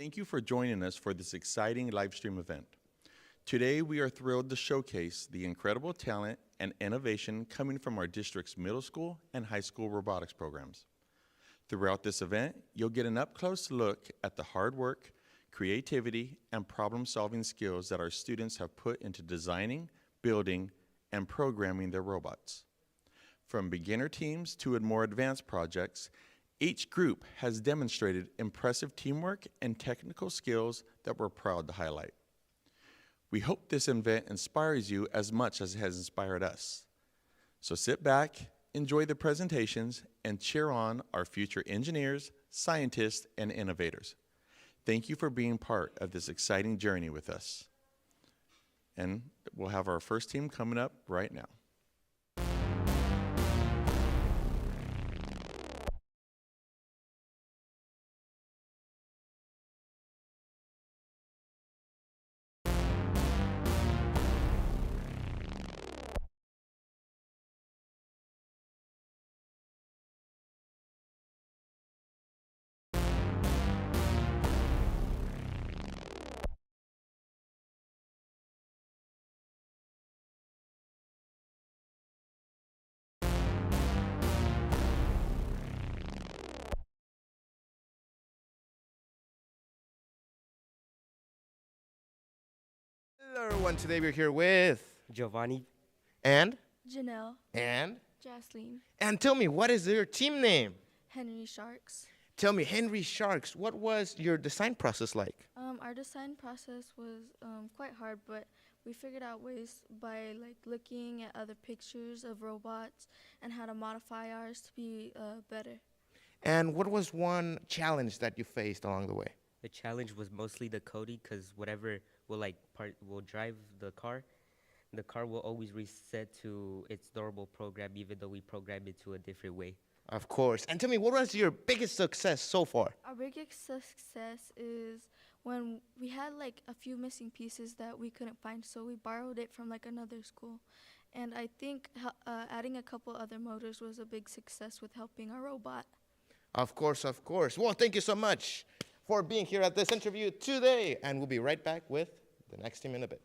Thank you for joining us for this exciting live stream event. Today, we are thrilled to showcase the incredible talent and innovation coming from our district's middle school and high school robotics programs. Throughout this event, you'll get an up-close look at the hard work, creativity, and problem-solving skills that our students have put into designing, building, and programming their robots. From beginner teams to more advanced projects, each group has demonstrated impressive teamwork and technical skills that we're proud to highlight. We hope this event inspires you as much as it has inspired us. So sit back, enjoy the presentations, and cheer on our future engineers, scientists, and innovators. Thank you for being part of this exciting journey with us. And we'll have our first team coming up right now. Hello everyone, today we're here with Giovanni. and Janelle. Jaslene. Jaslene. And tell me, what is your team name? Henry Sharks. Tell me, Henry Sharks, what was your design process like? Our design process was quite hard, but we figured out ways by looking at other pictures of robots and how to modify ours to be better. And what was one challenge that you faced along the way? The challenge was mostly the coding, because whatever will drive the car will always reset to its normal program, even though we programmed it to a different way. Of course. And tell me, what was your biggest success so far? Our biggest success is when we had a few missing pieces that we couldn't find, so we borrowed it from another school. And I think adding a couple other motors was a big success with helping our robot. Of course, of course. Well, thank you so much for being here at this interview today. And we'll be right back with the next team in a bit.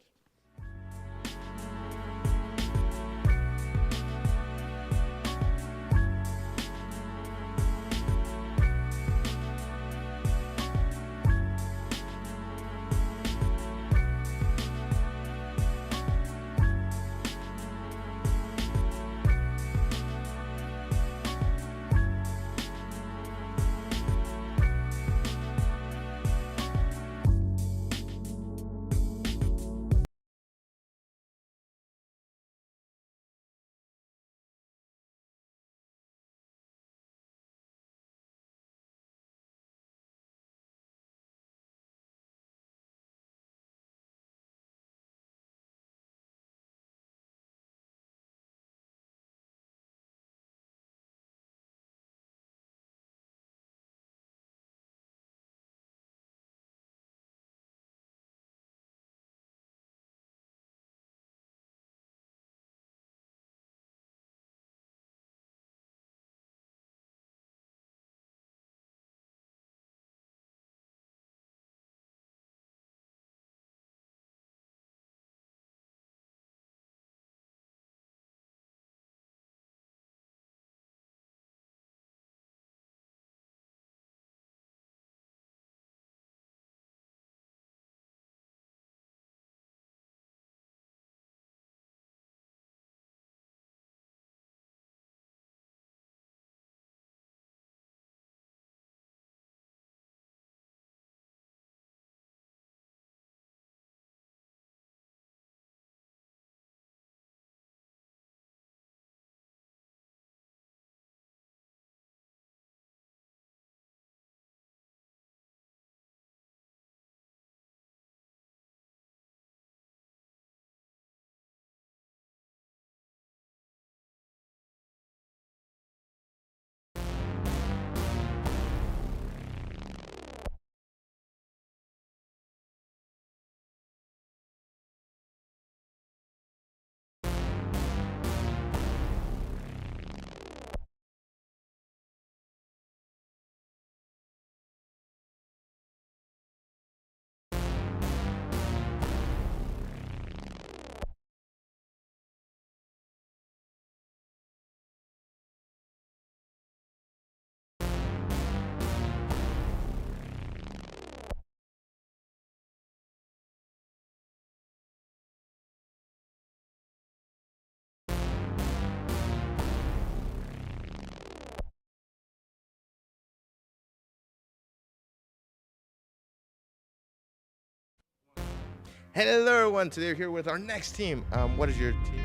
Hello, everyone. Today we're here with our next team. What is your team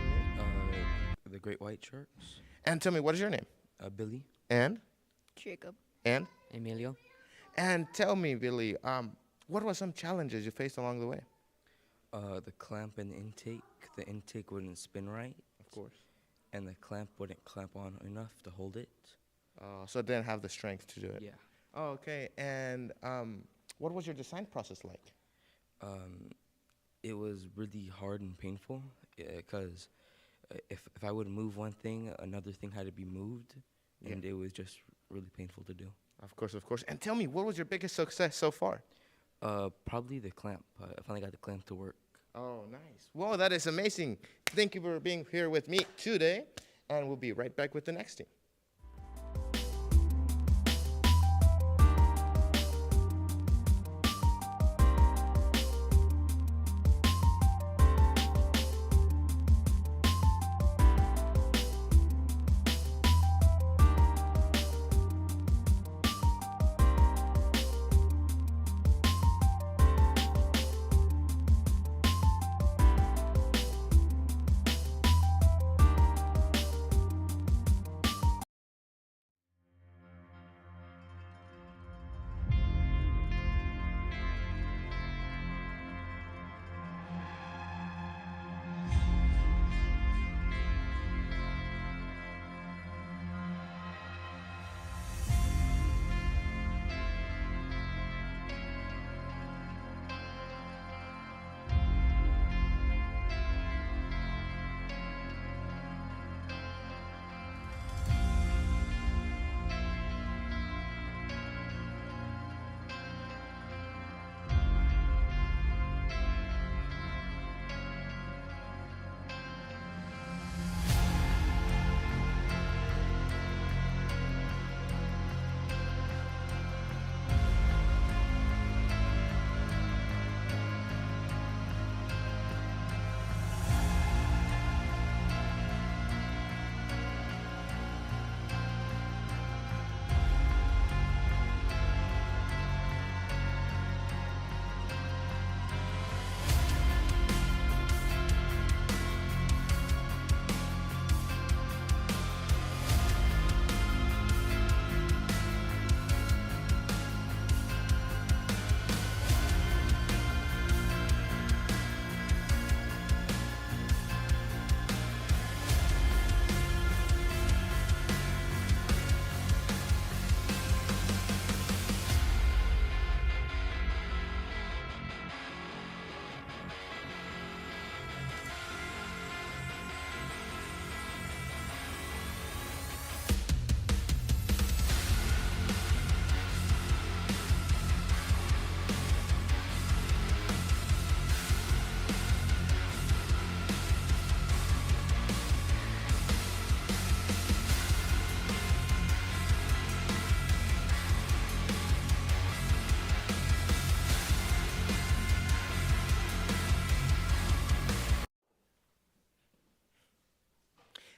name? The Great White Sharks. And tell me, what is your name? Billy. And? Jacob. And? Emilio. And tell me, Billy, what were some challenges you faced along the way? The clamp and intake. The intake wouldn't spin right. Of course. And the clamp wouldn't clamp on enough to hold it. So it didn't have the strength to do it. Yeah. Oh, okay. And what was your design process like? It was really hard and painful because if I would move one thing, another thing had to be moved, and it was just really painful to do. Of course, of course. And tell me, what was your biggest success so far? Probably the clamp. I finally got the clamp to work. Oh, nice. Whoa, that is amazing. Thank you for being here with me today, and we'll be right back with the next team.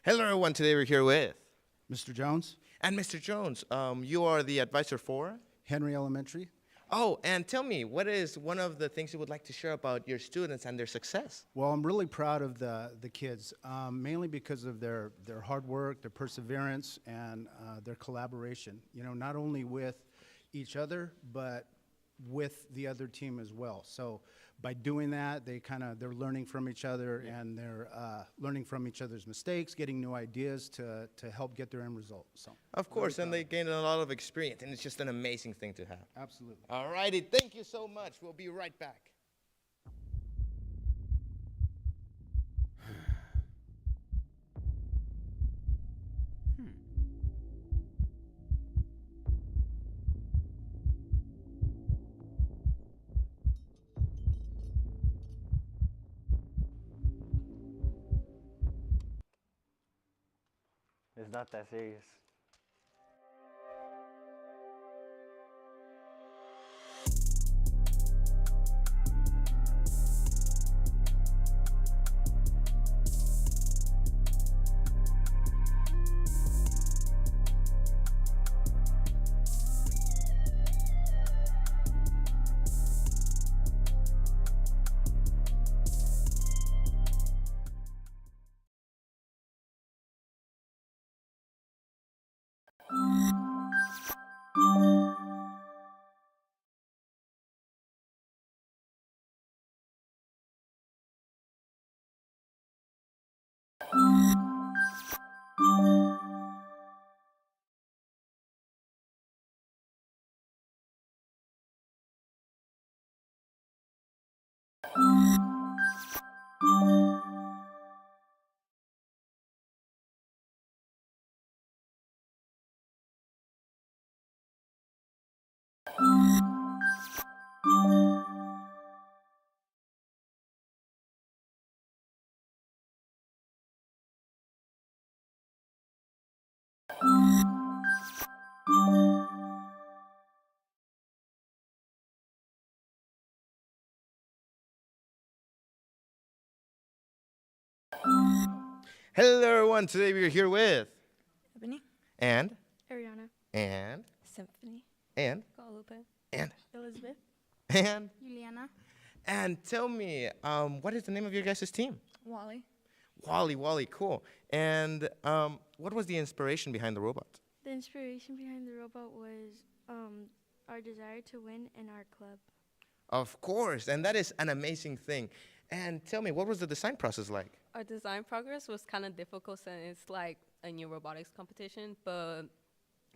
Hello, everyone. Today we're here with Mr. Jones, and Mr. Jones. You are the advisor for? Henry Elementary. Oh, and tell me, what is one of the things you would like to share about your students and their success? Well, I'm really proud of the kids, mainly because of their hard work, their perseverance, and their collaboration. You know, not only with each other, but with the other team as well. So by doing that, they're learning from each other, and they're learning from each other's mistakes, getting new ideas to help get their end result. So Of course, and they gain a lot of experience, and it's just an amazing thing to have. absolutely. All righty, thank you so much. We'll be right back. It's not that serious. Hello, everyone. Today we are here with Ebony, and Ariana, and Symphony, and Guadalupe, and Elizabeth, and Juliana, and tell me, what is the name of your guys' team? Wally. Wally, cool. And what was the inspiration behind the robot? The inspiration behind the robot was our desire to win in our club. Of course, and that is an amazing thing. And tell me, what was the design process like? Our design progress was kind of difficult since it's like a new robotics competition, but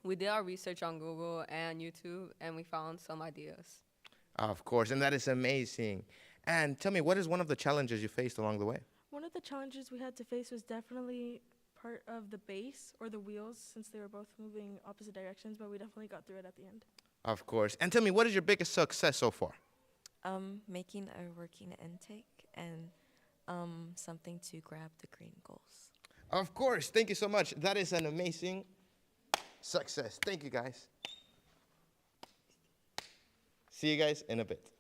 we did our research on Google and YouTube, and we found some ideas. Of course, and that is amazing. And tell me, what is one of the challenges you faced along the way? One of the challenges we had to face was definitely part of the base or the wheels, since they were both moving opposite directions, but we definitely got through it at the end. Of course. And tell me, what is your biggest success so far? Making a working intake and something to grab the green goals. Of course. Thank you so much. That is an amazing success. Thank you, guys. See you guys in a bit.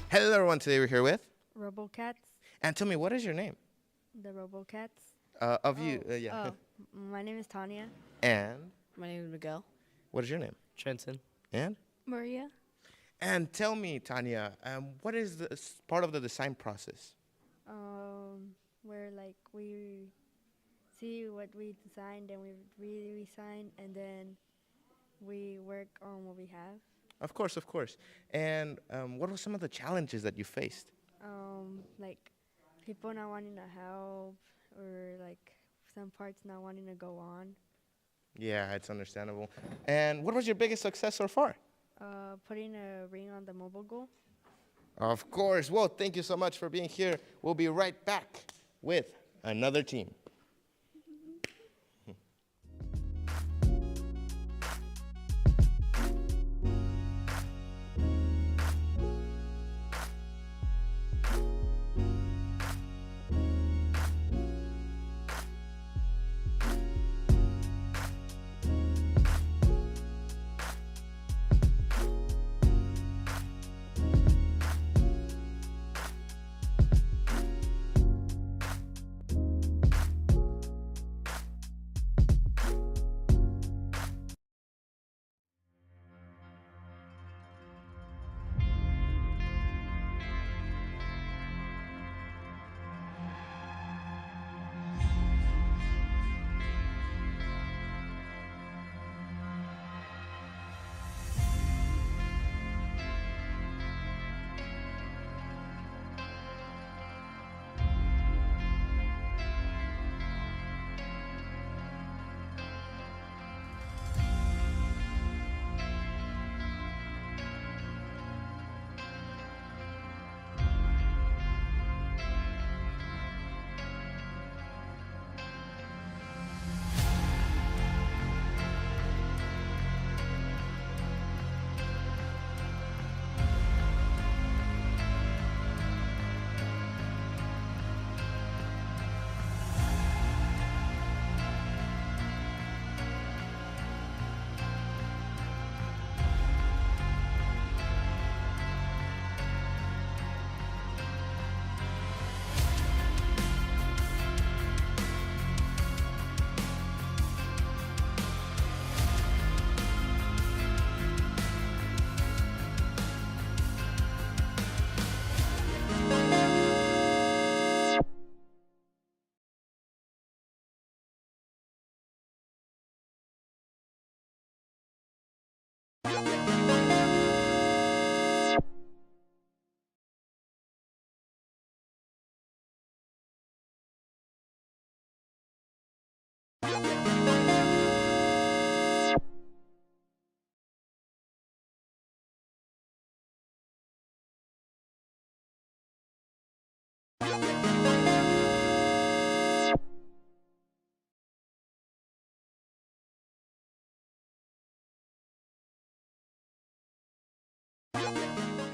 Hello, everyone. Today we're here with. Robocats, And tell me, what is your name? the Robocats. Yeah. My name is Tanya. And My name is Miguel. what is your name? Trenton. And? Maria. And tell me, Tanya, what is the part of the design process? where like we see what we designed and we redesign, and then we work on what we have. Of course, of course. And what were some of the challenges that you faced? Like people not wanting to help, or like some parts not wanting to go on. Yeah, it's understandable. And what was your biggest success so far? Putting a ring on the mobile goal. Of course. Well, thank you so much for being here. We'll be right back with another team.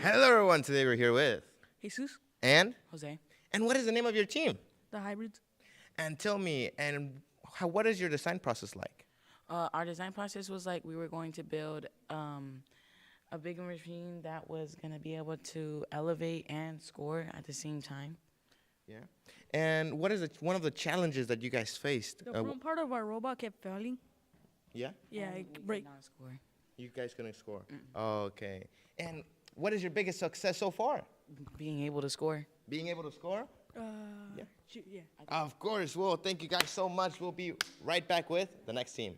Hello, everyone. Today we're here with Jesus, and Jose, what is the name of your team? the hybrids. And tell me, what is your design process like? Our design process was like we were going to build a bigger machine that was going to be able to elevate and score at the same time. Yeah. And what is one of the challenges that you guys faced? The front part of our robot kept failing. Yeah? Yeah, We it did break. not score. You guys couldn't score. Okay. And what is your biggest success so far? Being able to score. Being able to score? Yeah. Yeah. Of course. Well, thank you guys so much. We'll be right back with the next team.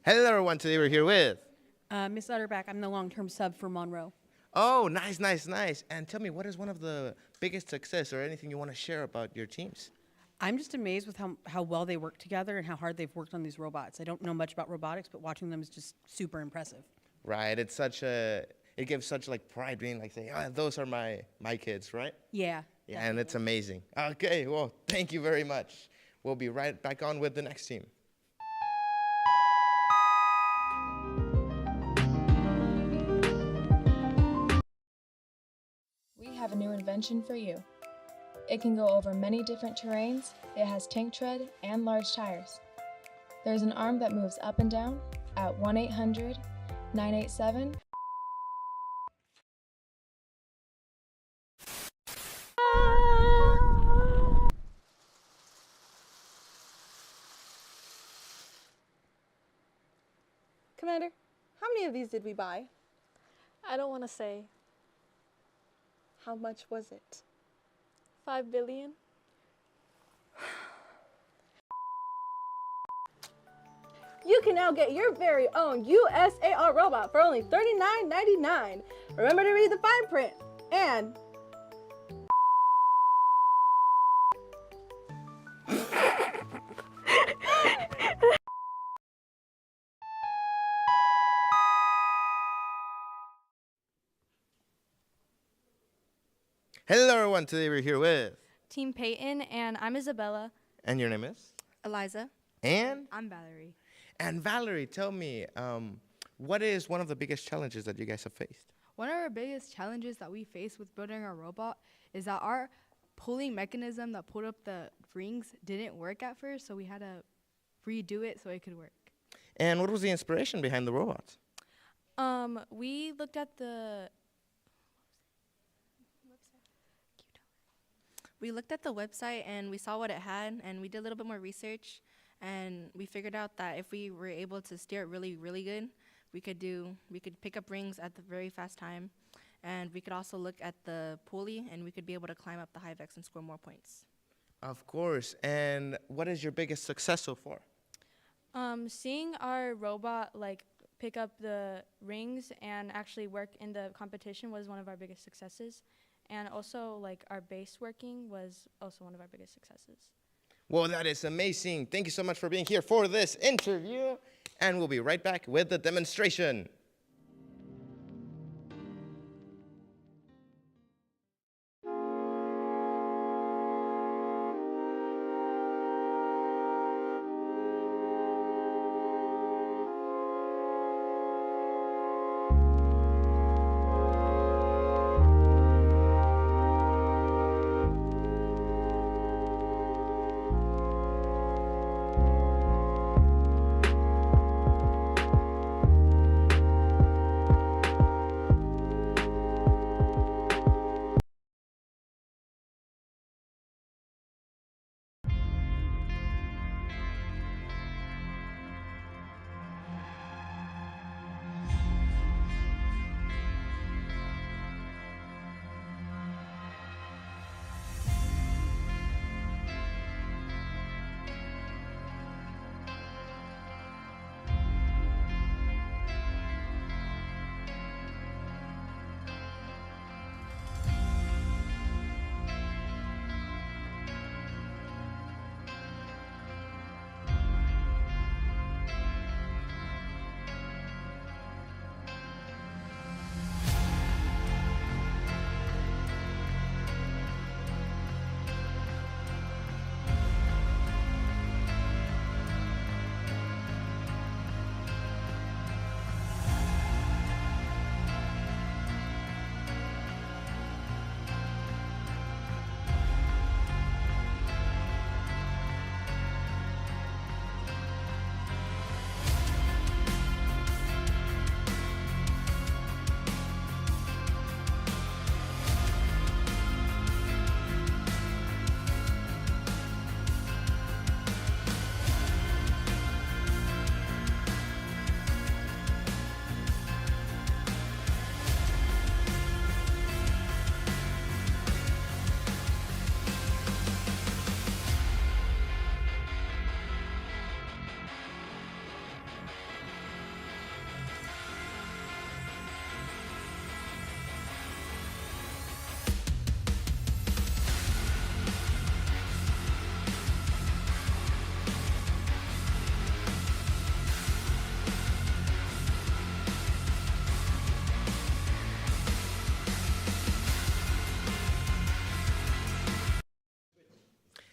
Hello, everyone. Today we're here with. Miss Utterback, I'm the long-term sub for Monroe. Oh, nice, nice, nice. And tell me, what is one of the biggest success or anything you want to share about your teams? I'm just amazed with how well they work together and how hard they've worked on these robots. I don't know much about robotics, but watching them is just super impressive. Right. It's such a. It gives such like pride being like saying, "Oh, those are my kids," right? Yeah. Yeah, and it's amazing. Okay, well, thank you very much. We'll be right back on with the next team. We have a new invention for you. It can go over many different terrains, it has tank tread and large tires. There's an arm that moves up and down at 1-800-987. Commander, how many of these did we buy? I don't want to say. How much was it? 5 billion? You can now get your very own USAR robot for only $39.99. Remember to read the fine print. And Hello, everyone. Today we're here with. Team Peyton, and I'm Isabella. And your name is? Eliza. And? I'm Valerie. And Valerie, tell me, what is one of the biggest challenges that you guys have faced? One of our biggest challenges that we face with building our robot is that our pulling mechanism that pulled up the rings didn't work at first, so we had to redo it so it could work. And what was the inspiration behind the robots? We looked at the website and we saw what it had, and we did a little bit more research, and we figured out that if we were able to steer it really, really good, we could pick up rings at the very fast time, and we could also look at the pulley, and we could be able to climb up the high vex and score more points. Of course. And what is your biggest success so far? Seeing our robot pick up the rings and actually work in the competition was one of our biggest successes. And also, our base working was also one of our biggest successes. Well, that is amazing. Thank you so much for being here for this interview. And we'll be right back with the demonstration.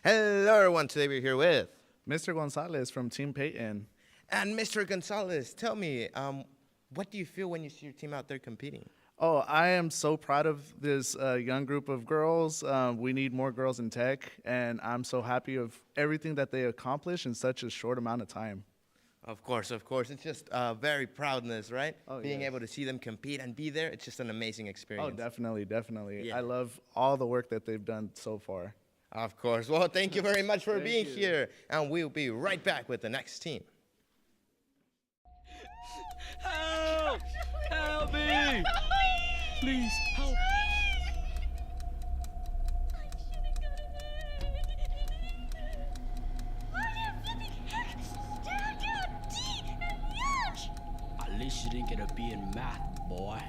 Hello, everyone. Today we're here with Mr. Gonzalez from Team Peyton. And Mr. Gonzalez. Tell me, what do you feel when you see your team out there competing? Oh, I am so proud of this young group of girls. We need more girls in tech, and I'm so happy of everything that they accomplished in such a short amount of time. Of course. It's just very proudness, right? Oh, Being yes. able to see them compete and be there, it's just an amazing experience. Oh, definitely. Yeah. I love all the work that they've done so far. Of course. Well, thank you very much for Thank being you. here. And we'll be right back with the next team. Help! Help me! Please, help! At least you didn't get a B in math, boy.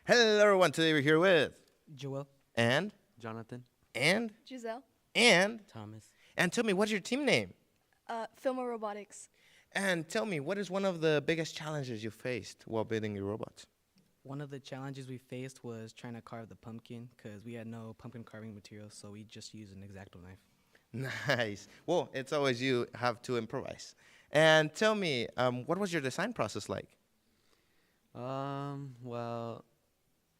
Hello, everyone. Today we're here with Joel. And Jonathan. And Giselle. And Thomas. And tell me, what's your team name? Filmore Robotics. And tell me, what is one of the biggest challenges you faced while building your robots? One of the challenges we faced was trying to carve the pumpkin because we had no pumpkin carving materials, so we just used an X-Acto knife. Nice. Well, it's always you have to improvise. And tell me, what was your design process like? Well,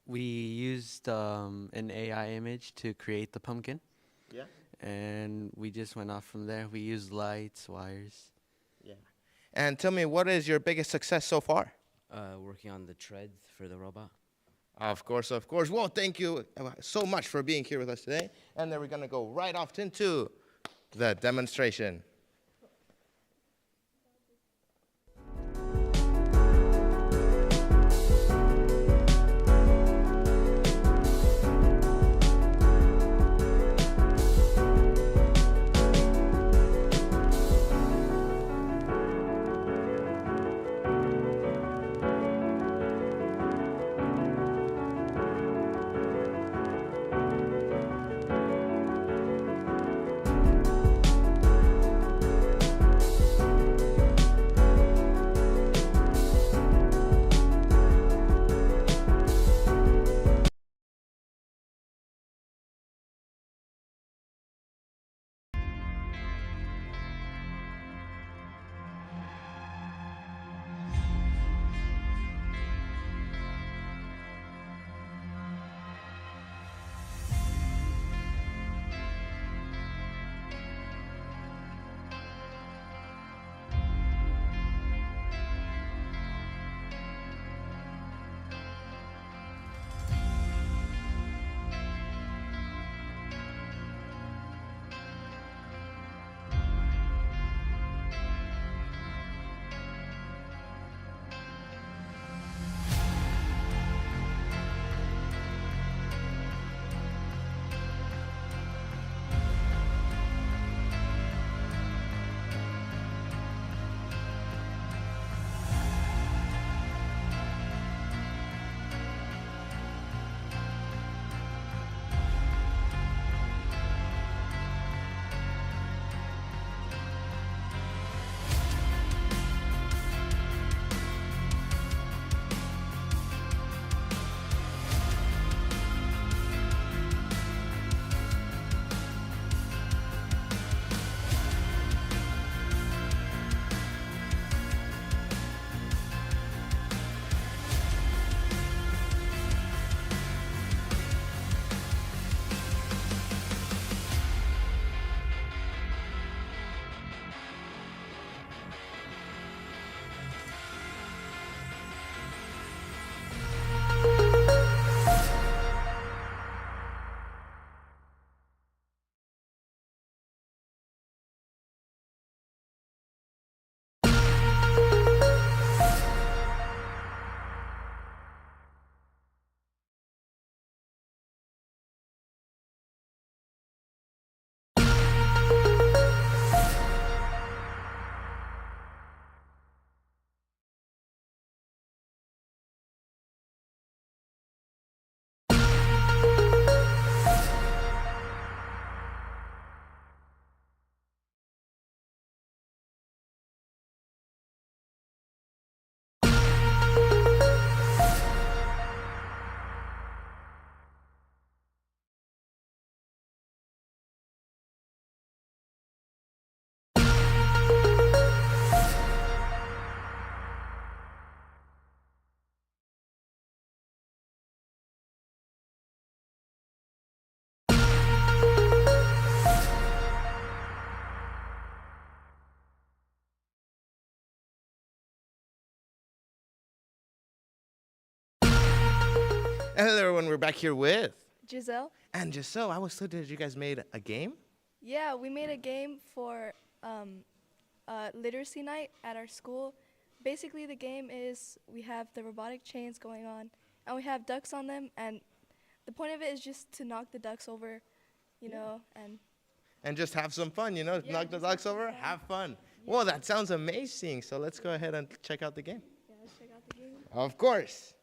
we used an AI image to create the pumpkin. Yeah. And we just went off from there. We used lights, wires. Yeah. And tell me, what is your biggest success so far? Working on the treads for the robot. Of course. Well, thank you so much for being here with us today. And then we're going to go right off into the demonstration. And hello, everyone. We're back here with Giselle. and Giselle. I was told that you guys made a game. Yeah, we made a game for literacy night at our school. Basically, the game is we have the robotic chains going on, and we have ducks on them, and the point of it is just to knock the ducks over, you know, And just have some fun, you know, Yeah, knock the just ducks over, have fun. Well, that sounds amazing. So let's go ahead and check out the game. Yeah, let's check out the game. Of course.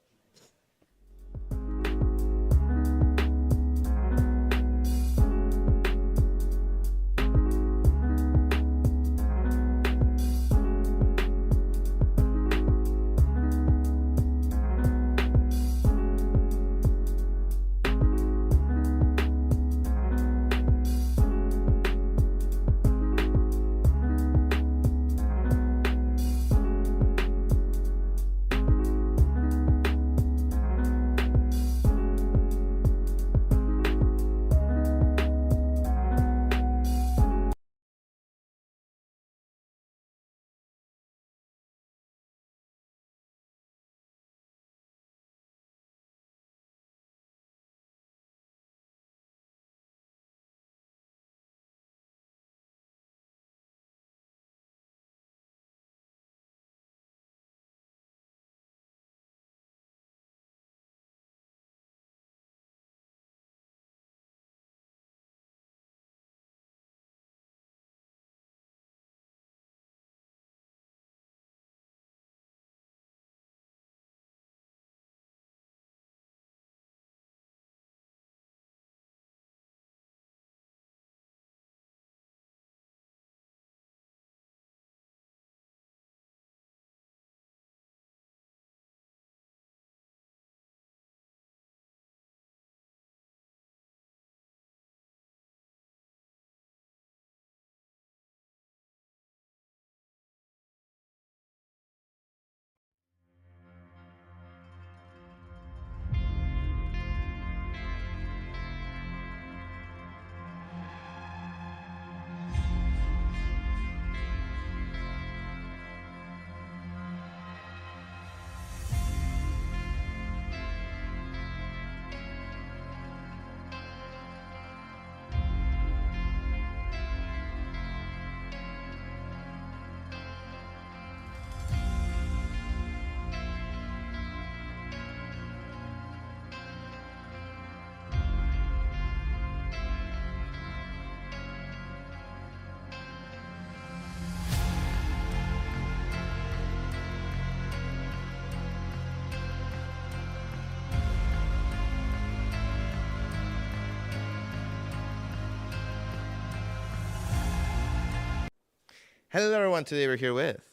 Hello, everyone. Today we're here with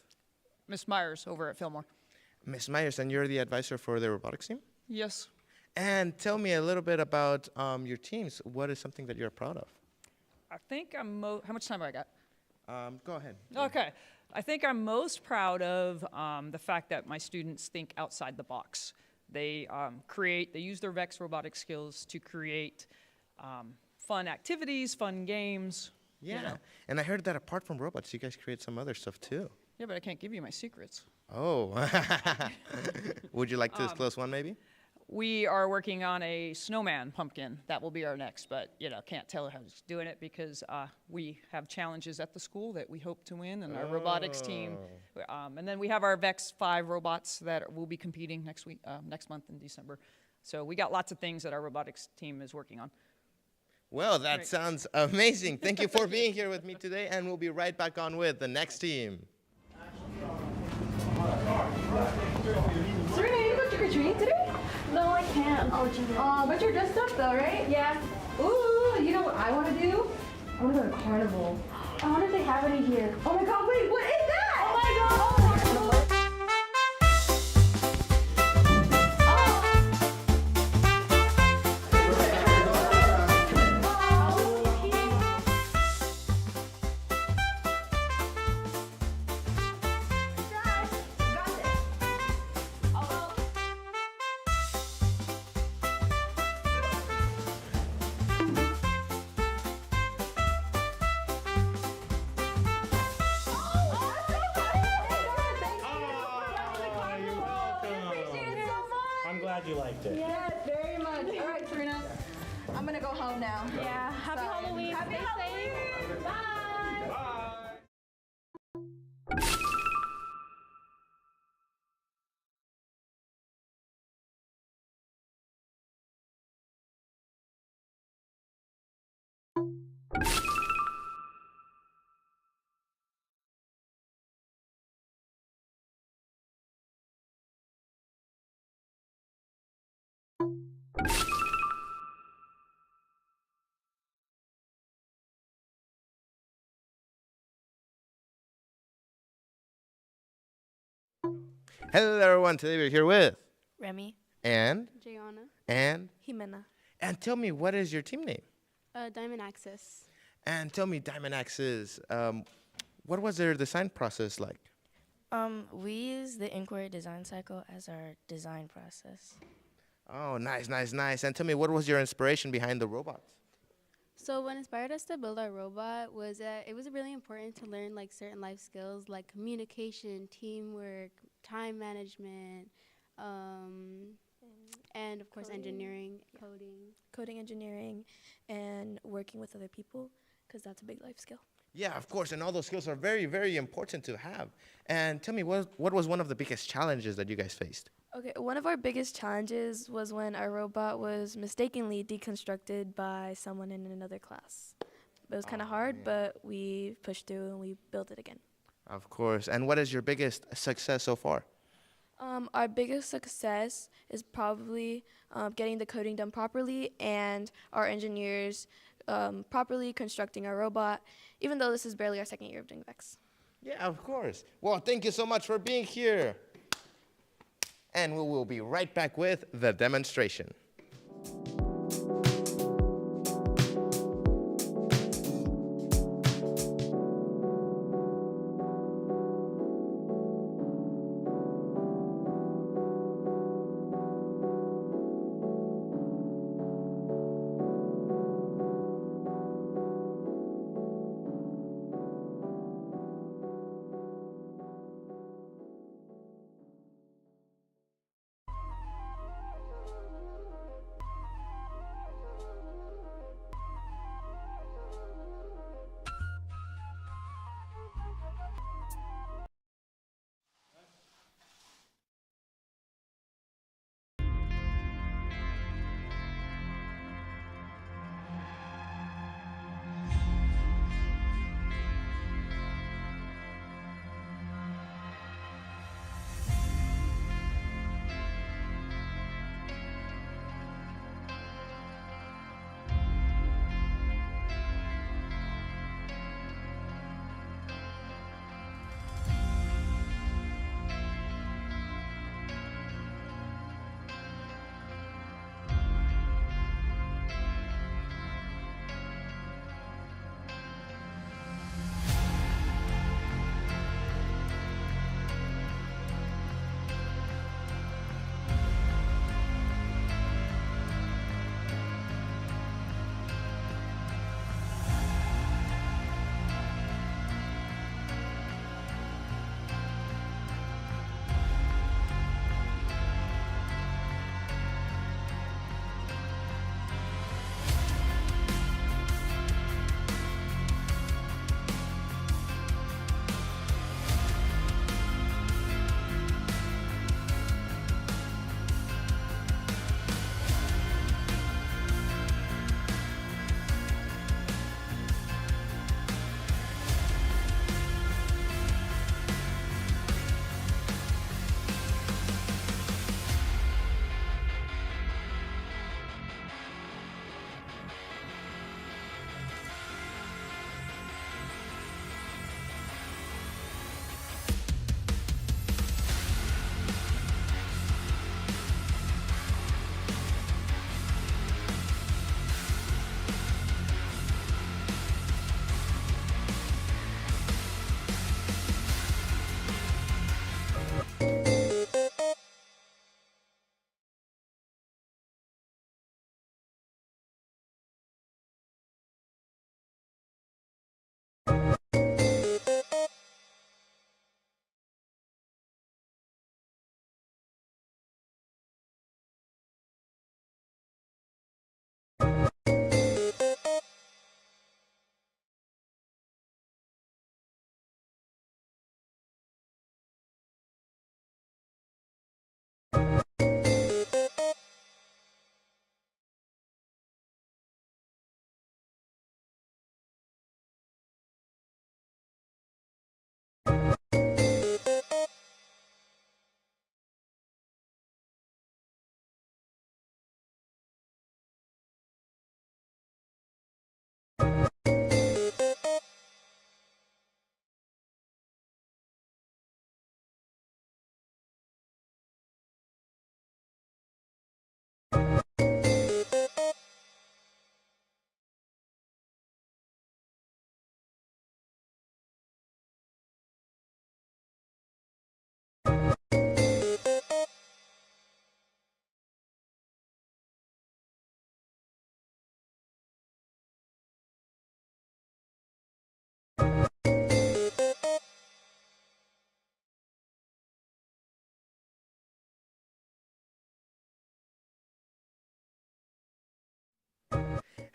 Miss Myers over at Filmore. Miss Myers, and you're the advisor for the robotics team? Yes. And tell me a little bit about your teams. What is something that you're proud of? I think I'm how much time have I got? Go ahead. Okay. I think I'm most proud of the fact that my students think outside the box. They they use their VEX robotic skills to create fun activities, fun games. Yeah. You know. And I heard that apart from robots, you guys create some other stuff too. Yeah, but I can't give you my secrets. Oh. Would you like to disclose one maybe? We are working on a snowman pumpkin. That will be our next, but can't tell who's doing it because we have challenges at the school that we hope to win, and our robotics team. And then we have our VEX 5 robots that will be competing next month in December. So we got lots of things that our robotics team is working on. Well, that sounds amazing. Thank you for being here with me today, and we'll be right back on with the next team. Serena, you go trick-or-treating today? No, I can't. Oh, but you're dressed up though, right? Yeah. Ooh, you know what I want to do? I want to go to carnival. I wonder if they have any here. Oh my god, wait, what is that? Oh my god! Oh. You liked it. Yes, very All right, Serena. I'm gonna go home now. Yeah. Happy Sorry. Halloween. Happy Stay Halloween. safe. Bye. Hello, everyone. Today we're here with Remy. and Jayana. and Jimena. and tell me, what is your team name? Diamond Access. And tell me, Diamond Axes, what was their design process like? We use the inquiry design cycle as our design process. Oh, nice, nice, nice. And tell me, what was your inspiration behind the robots? So what inspired us to build our robot was it was really important to learn like certain life skills like communication, teamwork, time management, and of course engineering, Coding engineering and working with other people, because that's a big life skill. Yeah, of course, and all those skills are very, very important to have. And tell me, what was one of the biggest challenges that you guys faced? Okay, one of our biggest challenges was when our robot was mistakenly deconstructed by someone in another class. It was kind of hard, but we pushed through and we built it again. Of course. And what is your biggest success so far? Our biggest success is probably getting the coding done properly and our engineers properly constructing our robot, even though this is barely our second year of doing VEX. Yeah, of course. Well, thank you so much for being here. And we will be right back with the demonstration.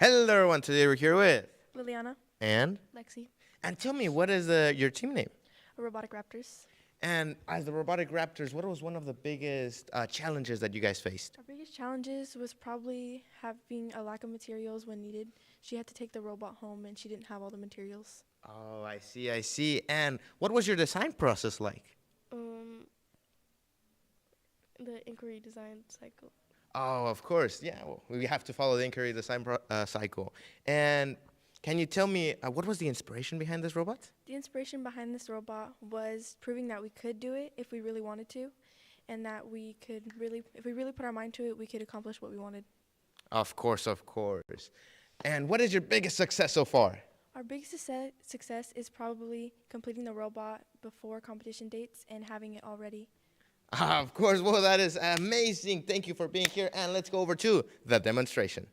Hello, everyone. Today we're here with Liliana. and Lexi. and tell me, what is your team name? Robotic Raptors. And as the Robotic Raptors, what was one of the biggest challenges that you guys faced? Our biggest challenges was probably having a lack of materials when needed. She had to take the robot home and she didn't have all the materials. Oh, I see, I see. And what was your design process like? The inquiry design cycle. Oh, of course. Yeah, well, we have to follow the inquiry design cycle. And can you tell me, what was the inspiration behind this robot? The inspiration behind this robot was proving that we could do it if we really wanted to, and that we could really, if we really put our mind to it, we could accomplish what we wanted. Of course, of course. And what is your biggest success so far? Our biggest success is probably completing the robot before competition dates and having it all ready. Of course. Well, that is amazing. Thank you for being here. And let's go over to the demonstration.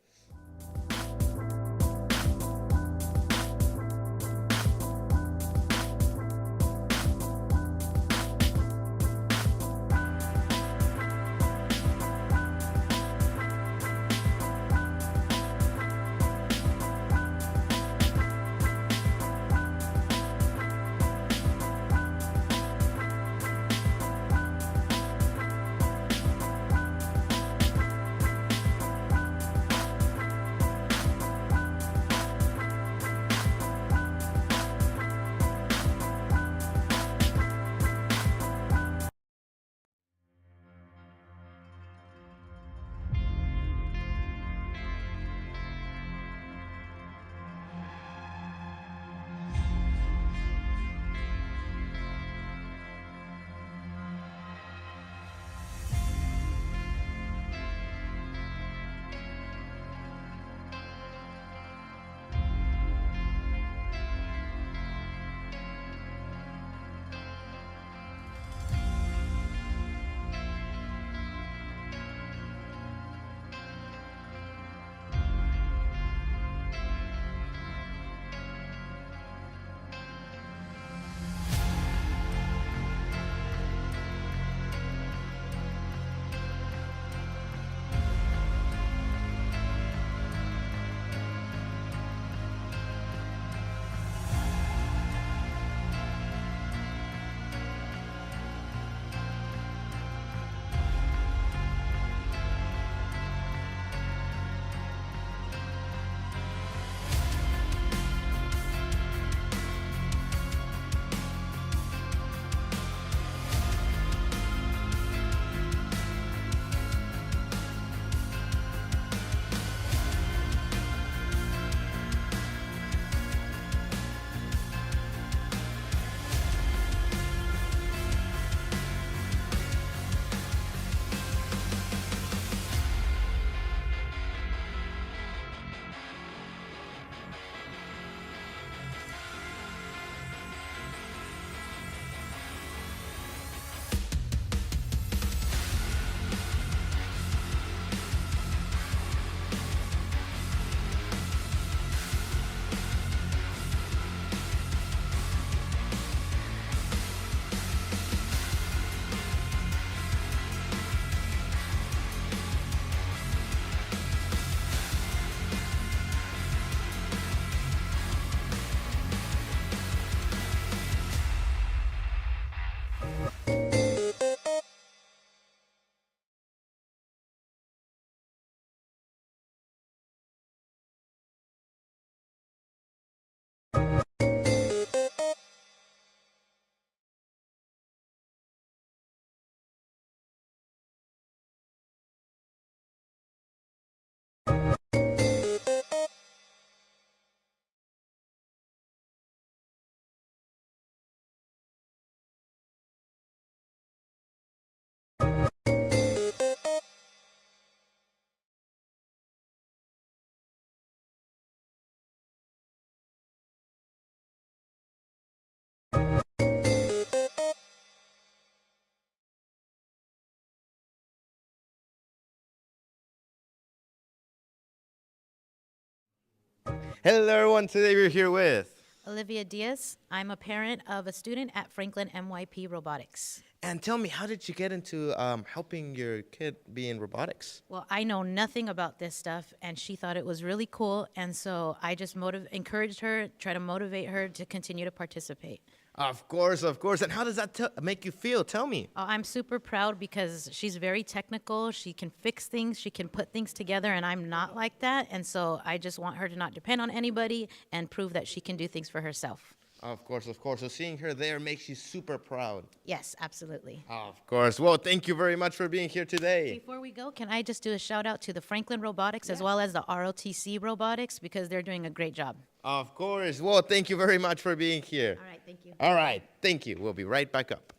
Hello, everyone. Today we're here with Olivia Diaz. I'm a parent of a student at Franklin MYP Robotics. And tell me, how did you get into helping your kid be in robotics? Well, I know nothing about this stuff, and she thought it was really cool, and so I just encouraged her, try to motivate her to continue to participate. Of course, of course. And how does that make you feel? Tell me. I'm super proud because she's very technical. She can fix things. She can put things together, and I'm not like that. And so I just want her to not depend on anybody and prove that she can do things for herself. Of course, of course. So seeing her there makes you super proud. Yes, absolutely. Of course. Well, thank you very much for being here today. Before we go, can I just do a shout out to the Franklin Robotics as well as the ROTC Robotics because they're doing a great job. Of course. Well, thank you very much for being here. All right, thank you. All right, thank you. We'll be right back up.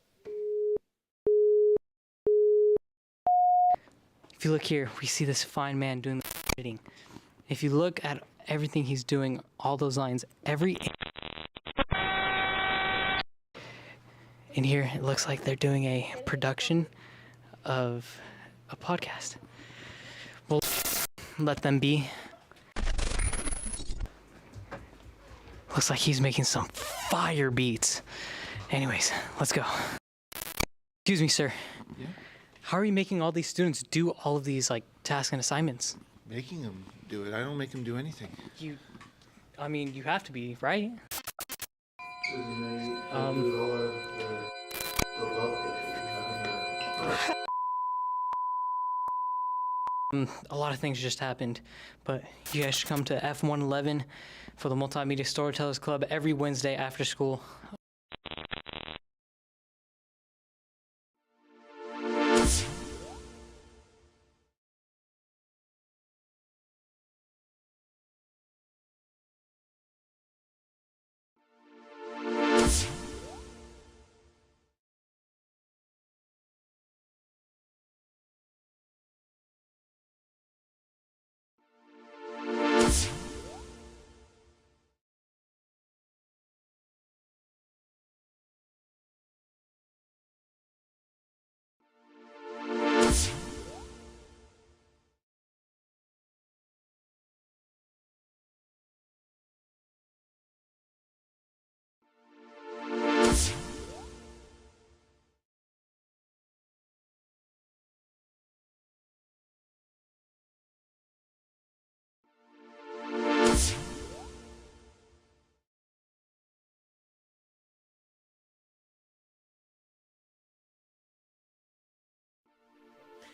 If you look here, we see this fine man doing the editing. If you look at everything he's doing, all those lines, in here, it looks like they're doing a production of a podcast. We'll let them be. Looks like he's making some fire beats. Anyways, let's go. Excuse me, sir. Yeah? How are you making all these students do all of these tasks and assignments? Making them do it. I don't make them do anything. You have to be, right? A lot of things just happened, but you guys should come to F111 for the Multimedia Storytellers Club every Wednesday after school.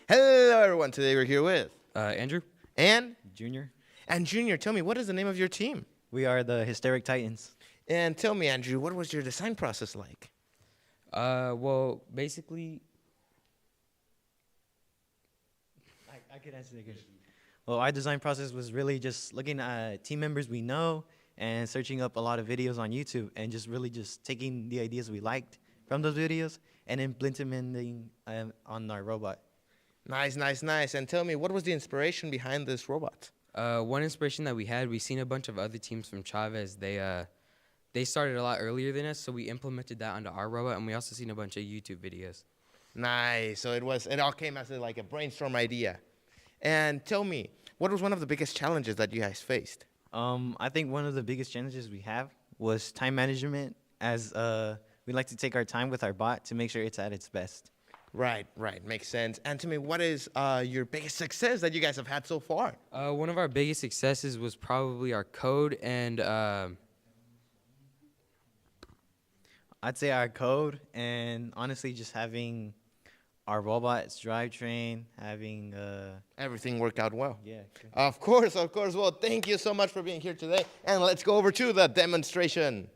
Hello, everyone. Today we're here with Andrew. And? Junior. And Junior, tell me, what is the name of your team? We are the Hysteric Titans. And tell me, Andrew, what was your design process like? Well, basically, I could answer that question. Well, our design process was really just looking at team members we know and searching up a lot of videos on YouTube and just really just taking the ideas we liked from those videos and implementing on our robot. Nice, nice, nice. And tell me, what was the inspiration behind this robot? one inspiration that we had, we seen a bunch of other teams from Chavez. They started a lot earlier than us, so we implemented that onto our robot, and we also seen a bunch of YouTube videos. Nice. So it all came as a brainstorm idea. And tell me, what was one of the biggest challenges that you guys faced? I think one of the biggest challenges we have was time management, as we like to take our time with our bot to make sure it's at its best. Right, right. Makes sense. And tell me, what is your biggest success that you guys have had so far? One of our biggest successes was probably our code and... I'd say our code and honestly just having our robots drivetrain, having... Everything worked out well. Yeah. Of course, of course. Well, thank you so much for being here today. And let's go over to the demonstration.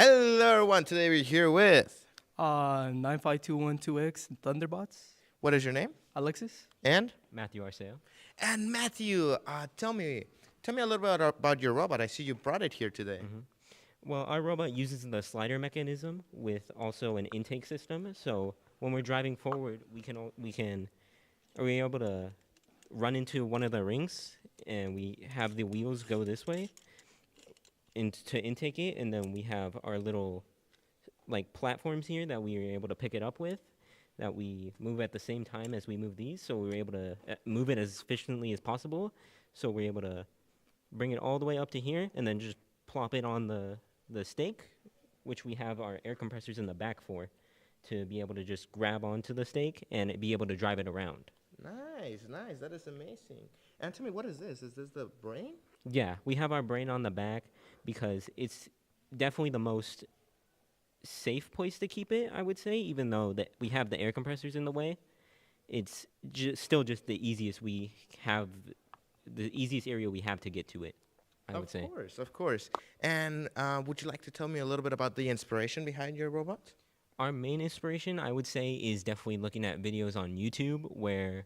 Hello, everyone. Today we're here with 95212X Thunderbots. What is your name? Alexis. And Matthew Arceo. And Matthew, tell me a little bit about your robot. I see you brought it here today. Well, our robot uses the slider mechanism with also an intake system. So when we're driving forward, are we able to run into one of the rings, and we have the wheels go this way to intake it, and then we have our little like platforms here that we are able to pick it up with, that we move at the same time as we move these, so we're able to move it as efficiently as possible. So we're able to bring it all the way up to here, and then just plop it on the stake, which we have our air compressors in the back for, to be able to just grab onto the stake and be able to drive it around. Nice. That is amazing. And tell me, what is this? Is this the brain? Yeah, we have our brain on the back because it's definitely the most safe place to keep it, I would say, even though that we have the air compressors in the way. It's still just the easiest area we have to get to it, I would say. Of course. And would you like to tell me a little bit about the inspiration behind your robot? Our main inspiration, I would say, is definitely looking at videos on YouTube where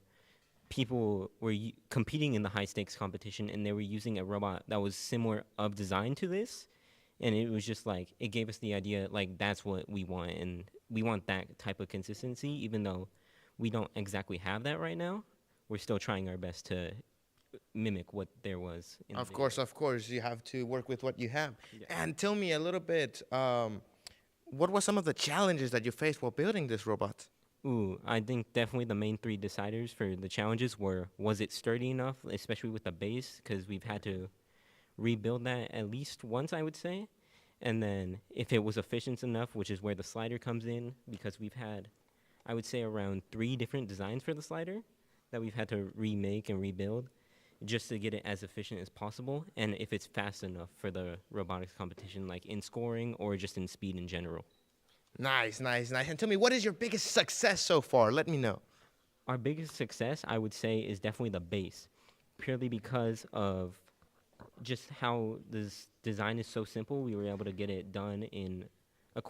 people were competing in the high stakes competition, and they were using a robot that was similar of design to this. And it was just like, it gave us the idea, like, that's what we want. And we want that type of consistency, even though we don't exactly have that right now. We're still trying our best to mimic what there was. Of course. You have to work with what you have. Yeah. And tell me a little bit, what were some of the challenges that you faced while building this robot? I think definitely the main three deciders for the challenges were, was it sturdy enough, especially with the base, because we've had to rebuild that at least once, I would say. And then if it was efficient enough, which is where the slider comes in, because we've had, I would say, around 3 different designs for the slider that we've had to remake and rebuild just to get it as efficient as possible, and if it's fast enough for the robotics competition, like in scoring or just in speed in general. Nice. And tell me, what is your biggest success so far? Let me know. Our biggest success, I would say, is definitely the base, purely because of just how this design is so simple. We were able to get it done in a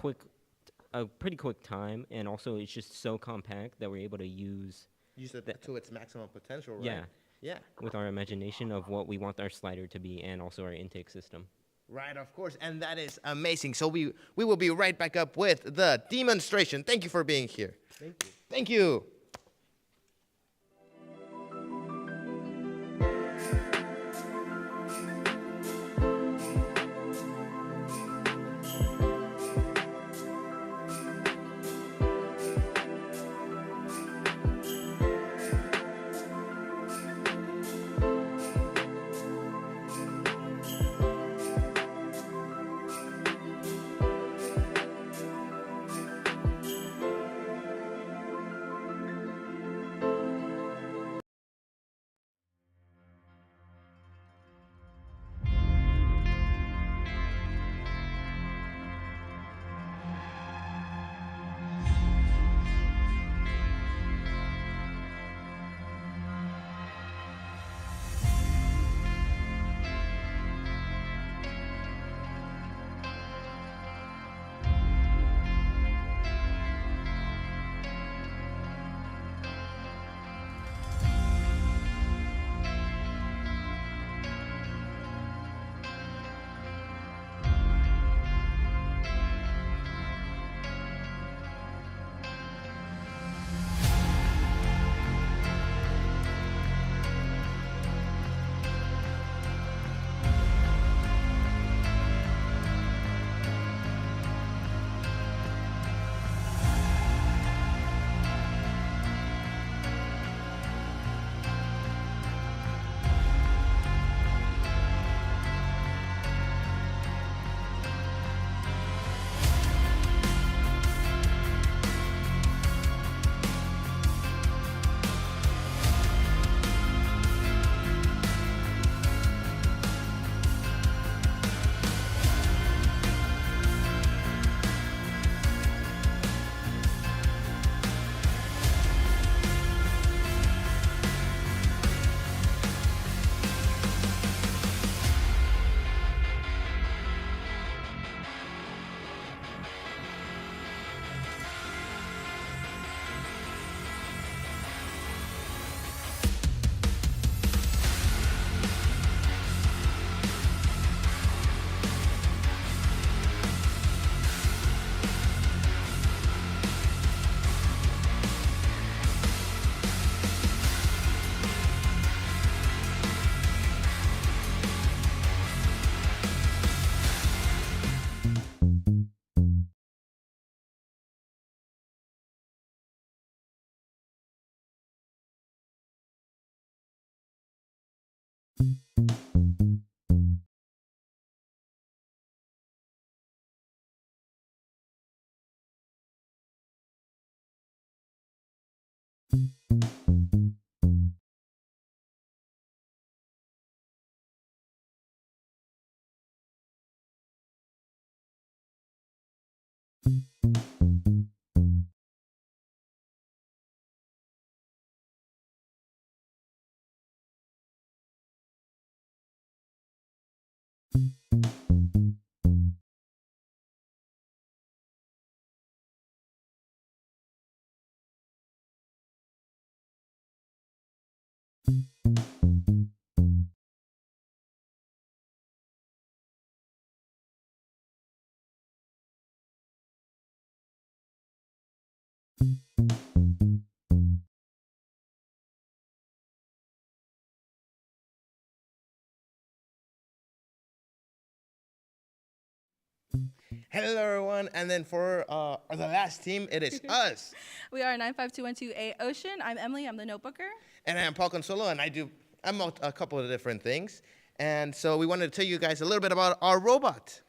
pretty quick time, and also it's just so compact that we're able to use it to its maximum potential, right? Yeah. With our imagination of what we want our slider to be, and also our intake system. Right, of course, and that is amazing. So we will be right back up with the demonstration. Thank you for being here. Thank you. Hello, everyone. And then for the last team, it is us. We are 95212A Ocean. I'm Emily. I'm the notebooker. And I'm Paul Consolo, and I'm a couple of different things. And so we wanted to tell you guys a little bit about our robot.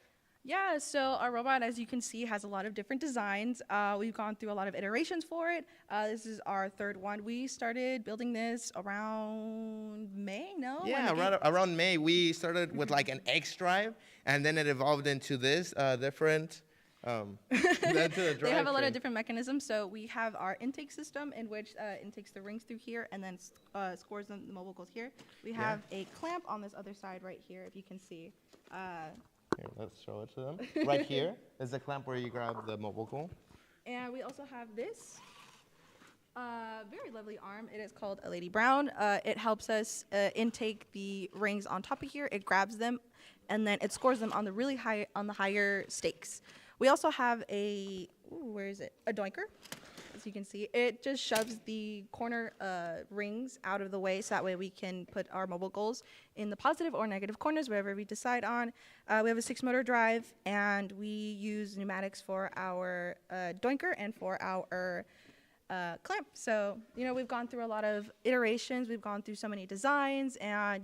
Yeah, so our robot, as you can see, has a lot of different designs. We've gone through a lot of iterations for it. This is our third one. We started building this around May, no? Yeah, around May, we started with like an X drive, and then it evolved into this different. They have a lot of different mechanisms. So we have our intake system, in which intakes the rings through here and then scores them, the mobile goes here. We have a clamp on this other side right here, if you can see. Here, let's show it to them. Right here is the clamp where you grab the mobile goal. And we also have this very lovely arm. It is called a Lady Brown. It helps us intake the rings on top of here. It grabs them, and then it scores them on the higher stakes. We also have a doinker. As you can see, it just shoves the corner rings out of the way, so that way we can put our mobile goals in the positive or negative corners, wherever we decide on. We have a 6-motor drive, and we use pneumatics for our doinker and for our clamp. So, we've gone through a lot of iterations. We've gone through so many designs, and,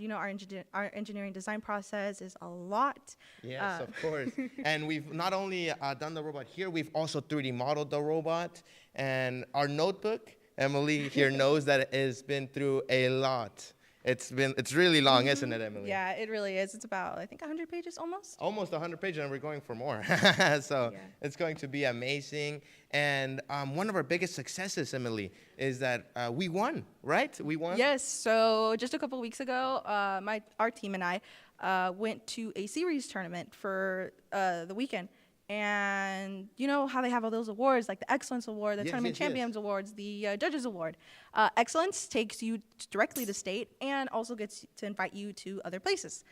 our engineering design process is a lot. Yes, of course. And we've not only done the robot here, we've also 3D modeled the robot. And our notebook, Emily here knows that it has been through a lot. It's really long, isn't it, Emily? Yeah, it really is. It's about, I think, 100 pages almost. Almost 100 pages, and we're going for more. So it's going to be amazing. And one of our biggest successes, Emily, is that we won, right? We won? Yes. So just a couple weeks ago, our team and I went to a series tournament for the weekend. And you know how they have all those awards, like the Excellence Award, the Tournament Champions Awards, the Judges Award. Excellence takes you directly to state and also gets to invite you to other places.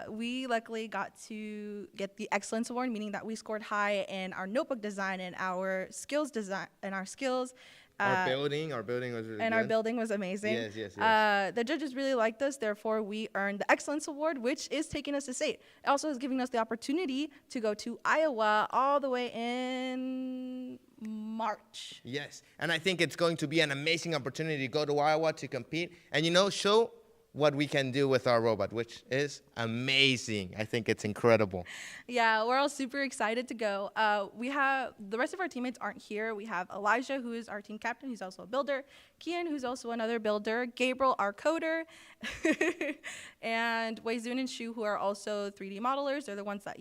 We luckily got to get the Excellence Award, meaning that we scored high in our notebook design and our skills design and our skills. Our building was really and good. our building was amazing. Yes. The judges really liked us, therefore we earned the Excellence Award, which is taking us to state. It also is giving us the opportunity to go to Iowa all the way in March. Yes, and I think it's going to be an amazing opportunity to go to Iowa to compete and, show what we can do with our robot, which is amazing. I think it's incredible. Yeah, we're all super excited to go. We have, the rest of our teammates aren't here. We have Elijah, who is our team captain, who's also a builder. Kian, who's also another builder. Gabriel, our coder. And Weizun and Shu, who are also 3D modelers. They're the ones that,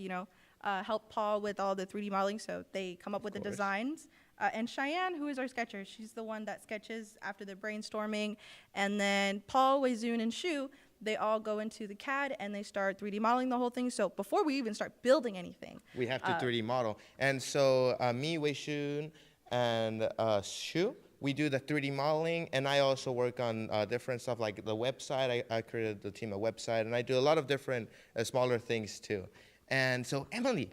help Paul with all the 3D modeling, so they come up with the designs. And Cheyenne, who is our sketcher, she's the one that sketches after the brainstorming. And then Paul, Weizun, and Shu, they all go into the CAD and they start 3D modeling the whole thing. So before we even start building anything, we have to 3D model. And so me, Weizun, and Shu, we do the 3D modeling, and I also work on different stuff like the website. I created the team a website, and I do a lot of different smaller things too. And so, Emily,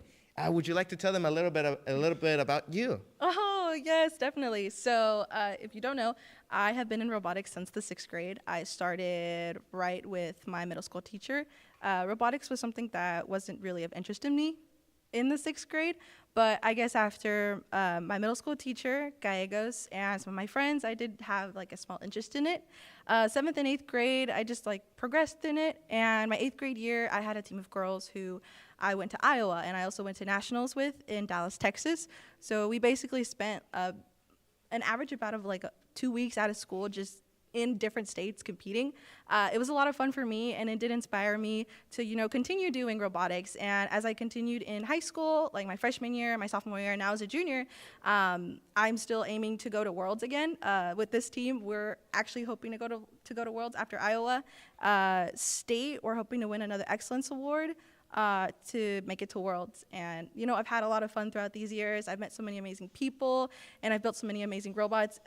would you like to tell them a little bit about you? Oh, yes, definitely. So if you don't know, I have been in robotics since the 6th grade. I started right with my middle school teacher. Robotics was something that wasn't really of interest in me in the 6th grade, but I guess after my middle school teacher, Gallegos, and some of my friends, I did have like a small interest in it. 7th and 8th grade, I just like progressed in it, and my 8th grade year, I had a team of girls who I went to Iowa, and I also went to nationals with in Dallas, Texas. So we basically spent an average about of like 2 weeks out of school just in different states competing. It was a lot of fun for me, and it did inspire me to, you know, continue doing robotics. And as I continued in high school, like my freshman year, my sophomore year, and now as a junior, I'm still aiming to go to Worlds again. With this team, we're actually hoping to go to Worlds after Iowa. State, we're hoping to win another Excellence Award to make it to Worlds. And, you know, I've had a lot of fun throughout these years. I've met so many amazing people, and I've built so many amazing robots.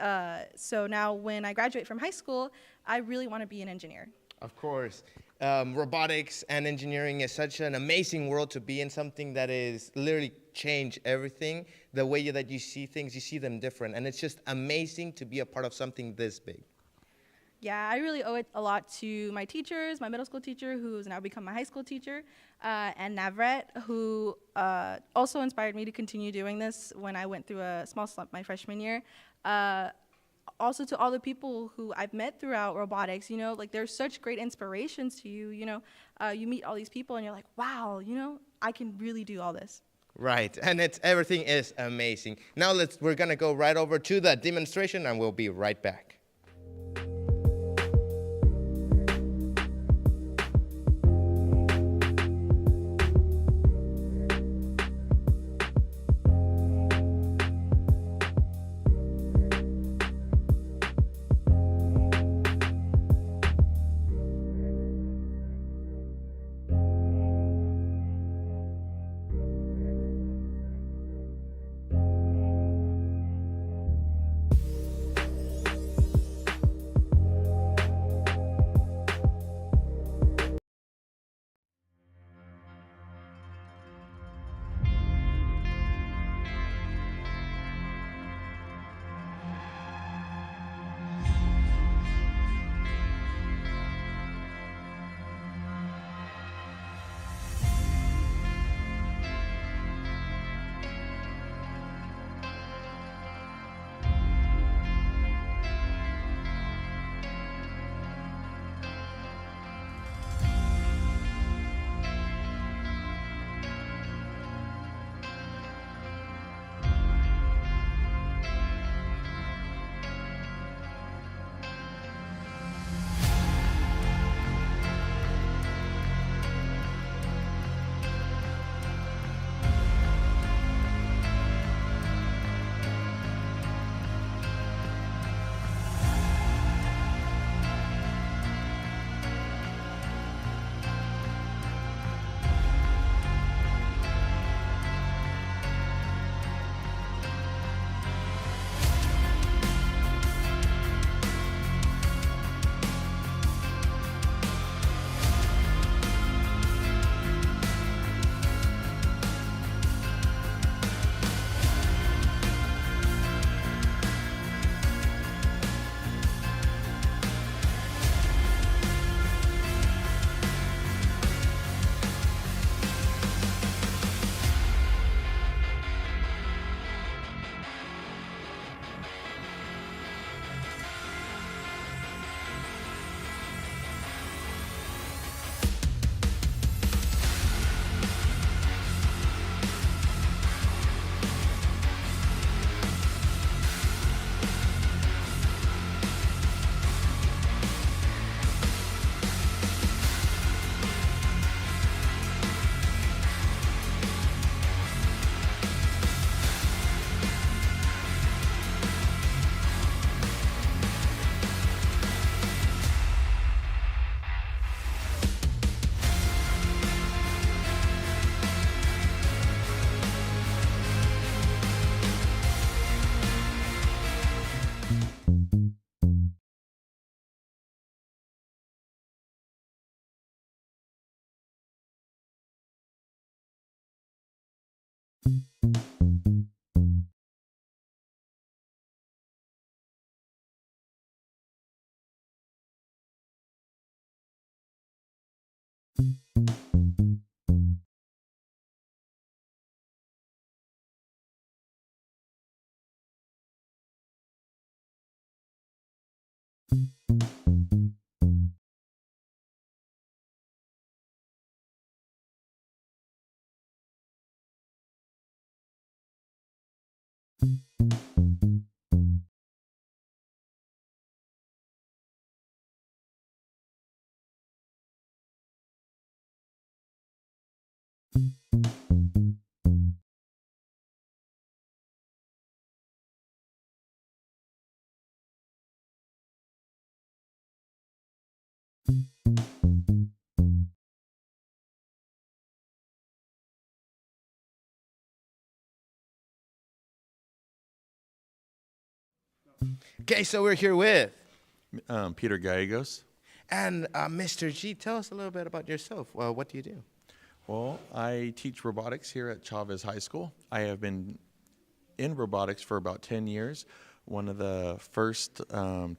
So now when I graduate from high school, I really want to be an engineer. Of course. Robotics and engineering is such an amazing world to be in, something that is literally change everything. The way that you see things, you see them different. And it's just amazing to be a part of something this big. Yeah, I really owe it a lot to my teachers, my middle school teacher, who's now become my high school teacher, and Navret, who also inspired me to continue doing this when I went through a small slump my freshman year. Also to all the people who I've met throughout robotics, you know, like there's such great inspirations to you, you know. You meet all these people and you're like, wow, you know, I can really do all this. Right, and everything is amazing. Now we're gonna go right over to the demonstration, and we'll be right back. Okay, so we're here with Peter Gallegos. And Mr. G, tell us a little bit about yourself. What do you do? Well, I teach robotics here at Chavez High School. I have been in robotics for about 10 years. One of the first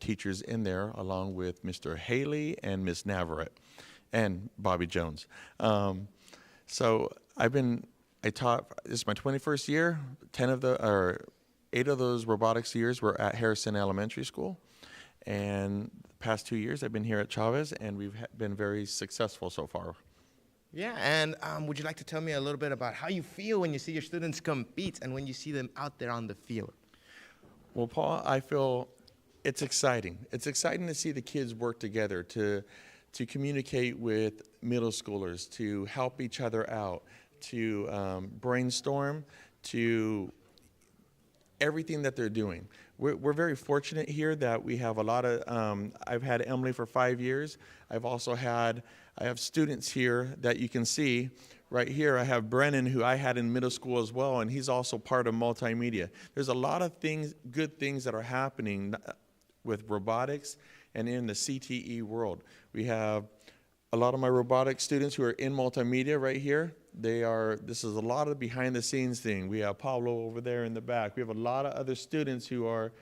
teachers in there, along with Mr. Haley and Miss Navarrete and Bobby Jones. So I taught, this is my 21st year. 8 of those robotics years were at Harrison Elementary School. And the past 2 years I've been here at Chavez, and we've been very successful so far. Yeah, and would you like to tell me a little bit about how you feel when you see your students compete and when you see them out there on the field? Well, Paul, I feel it's exciting. It's exciting to see the kids work together, to communicate with middle schoolers, to help each other out, to brainstorm, to everything that they're doing. We're very fortunate here that we have a lot of, I've had Emily for 5 years. I have students here that you can see right here. I have Brennan, who I had in middle school as well, and he's also part of multimedia. There's a lot of things, good things that are happening with robotics and in the CTE world. We have a lot of my robotics students who are in multimedia right here. This is a lot of behind the scenes thing. We have Pablo over there in the back. We have a lot of other students who are,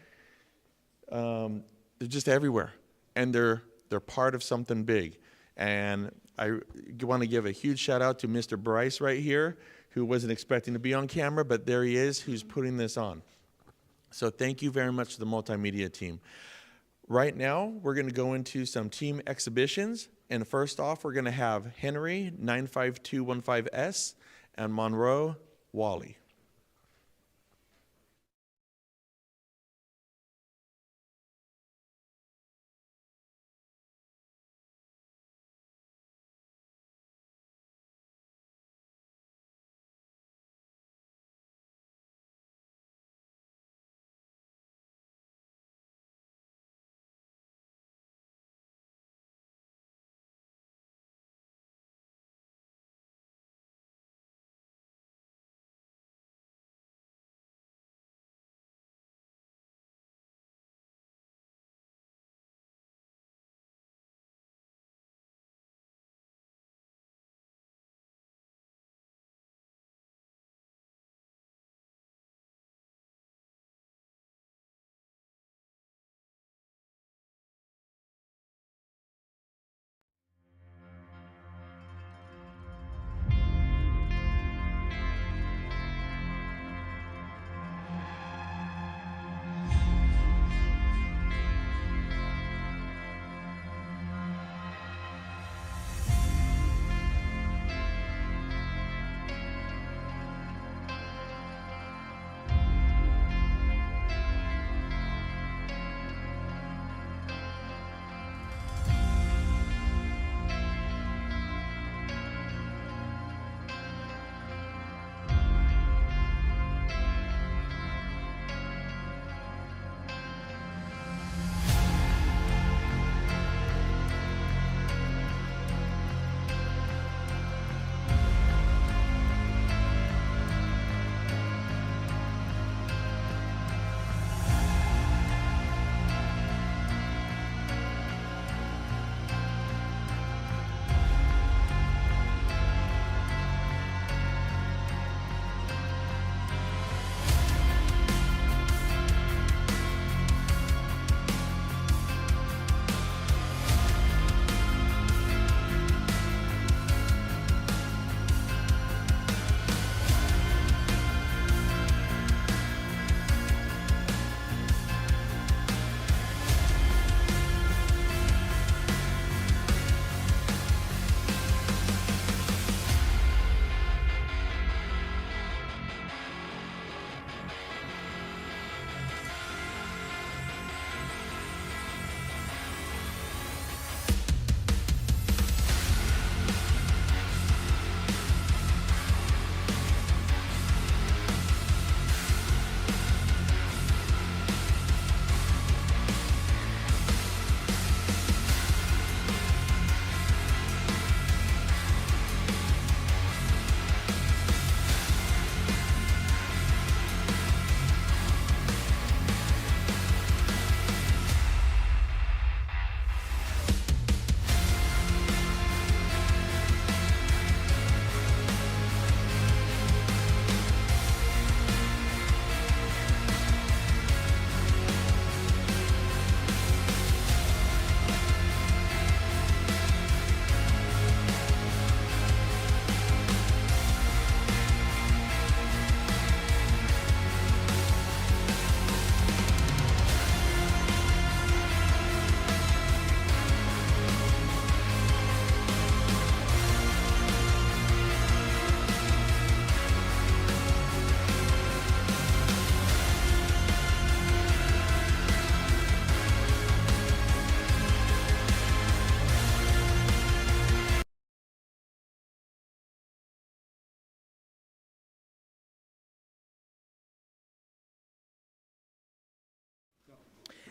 they're just everywhere, and they're part of something big. And I want to give a huge shout out to Mr. Bryce right here, who wasn't expecting to be on camera, but there he is, who's putting this on. So thank you very much to the multimedia team. Right now, we're going to go into some team exhibitions. And first off, we're going to have Henry 95215S and Monroe Wally.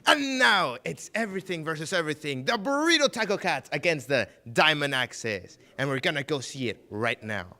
And now it's everything versus everything. The Burrito Taco Cats against the Diamond Axes. And we're gonna go see it right now.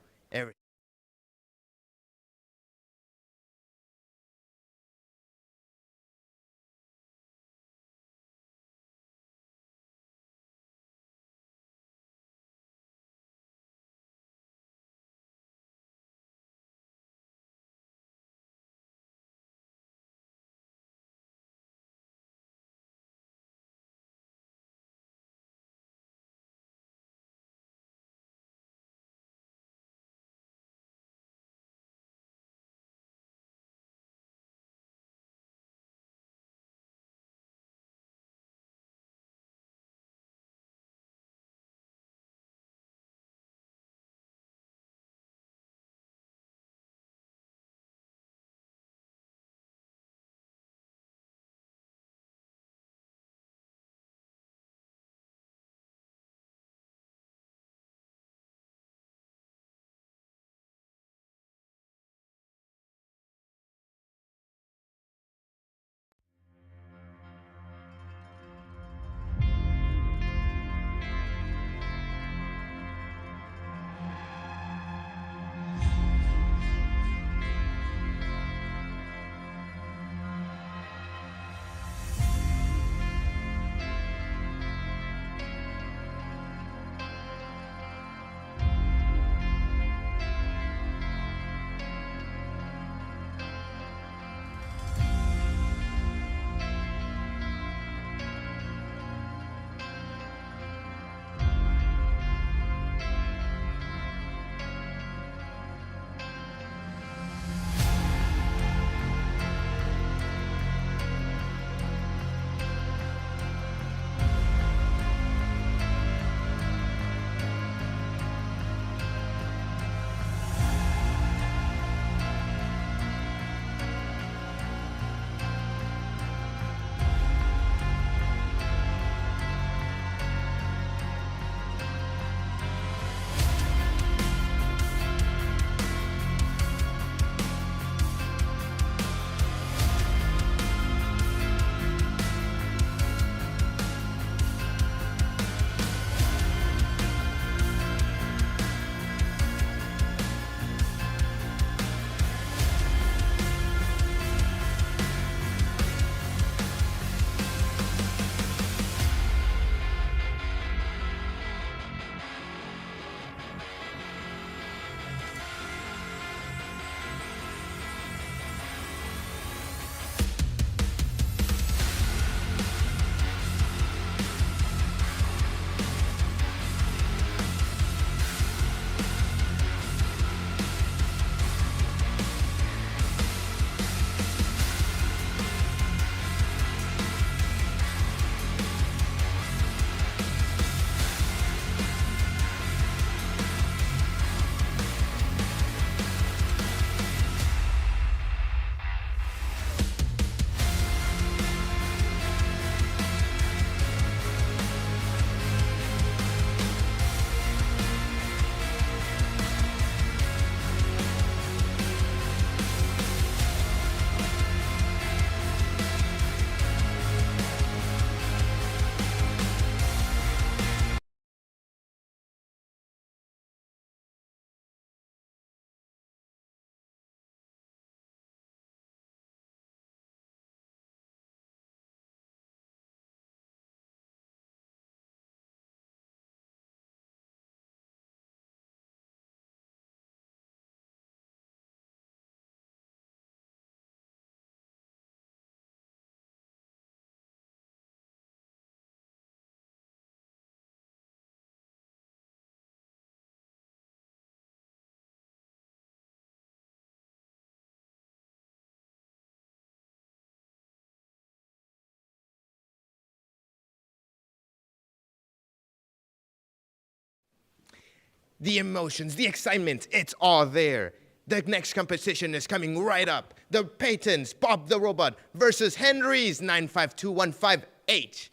The emotions, the excitement, it's all there. The next competition is coming right up. The Peyton's Bob the Robot versus Henry's 952158.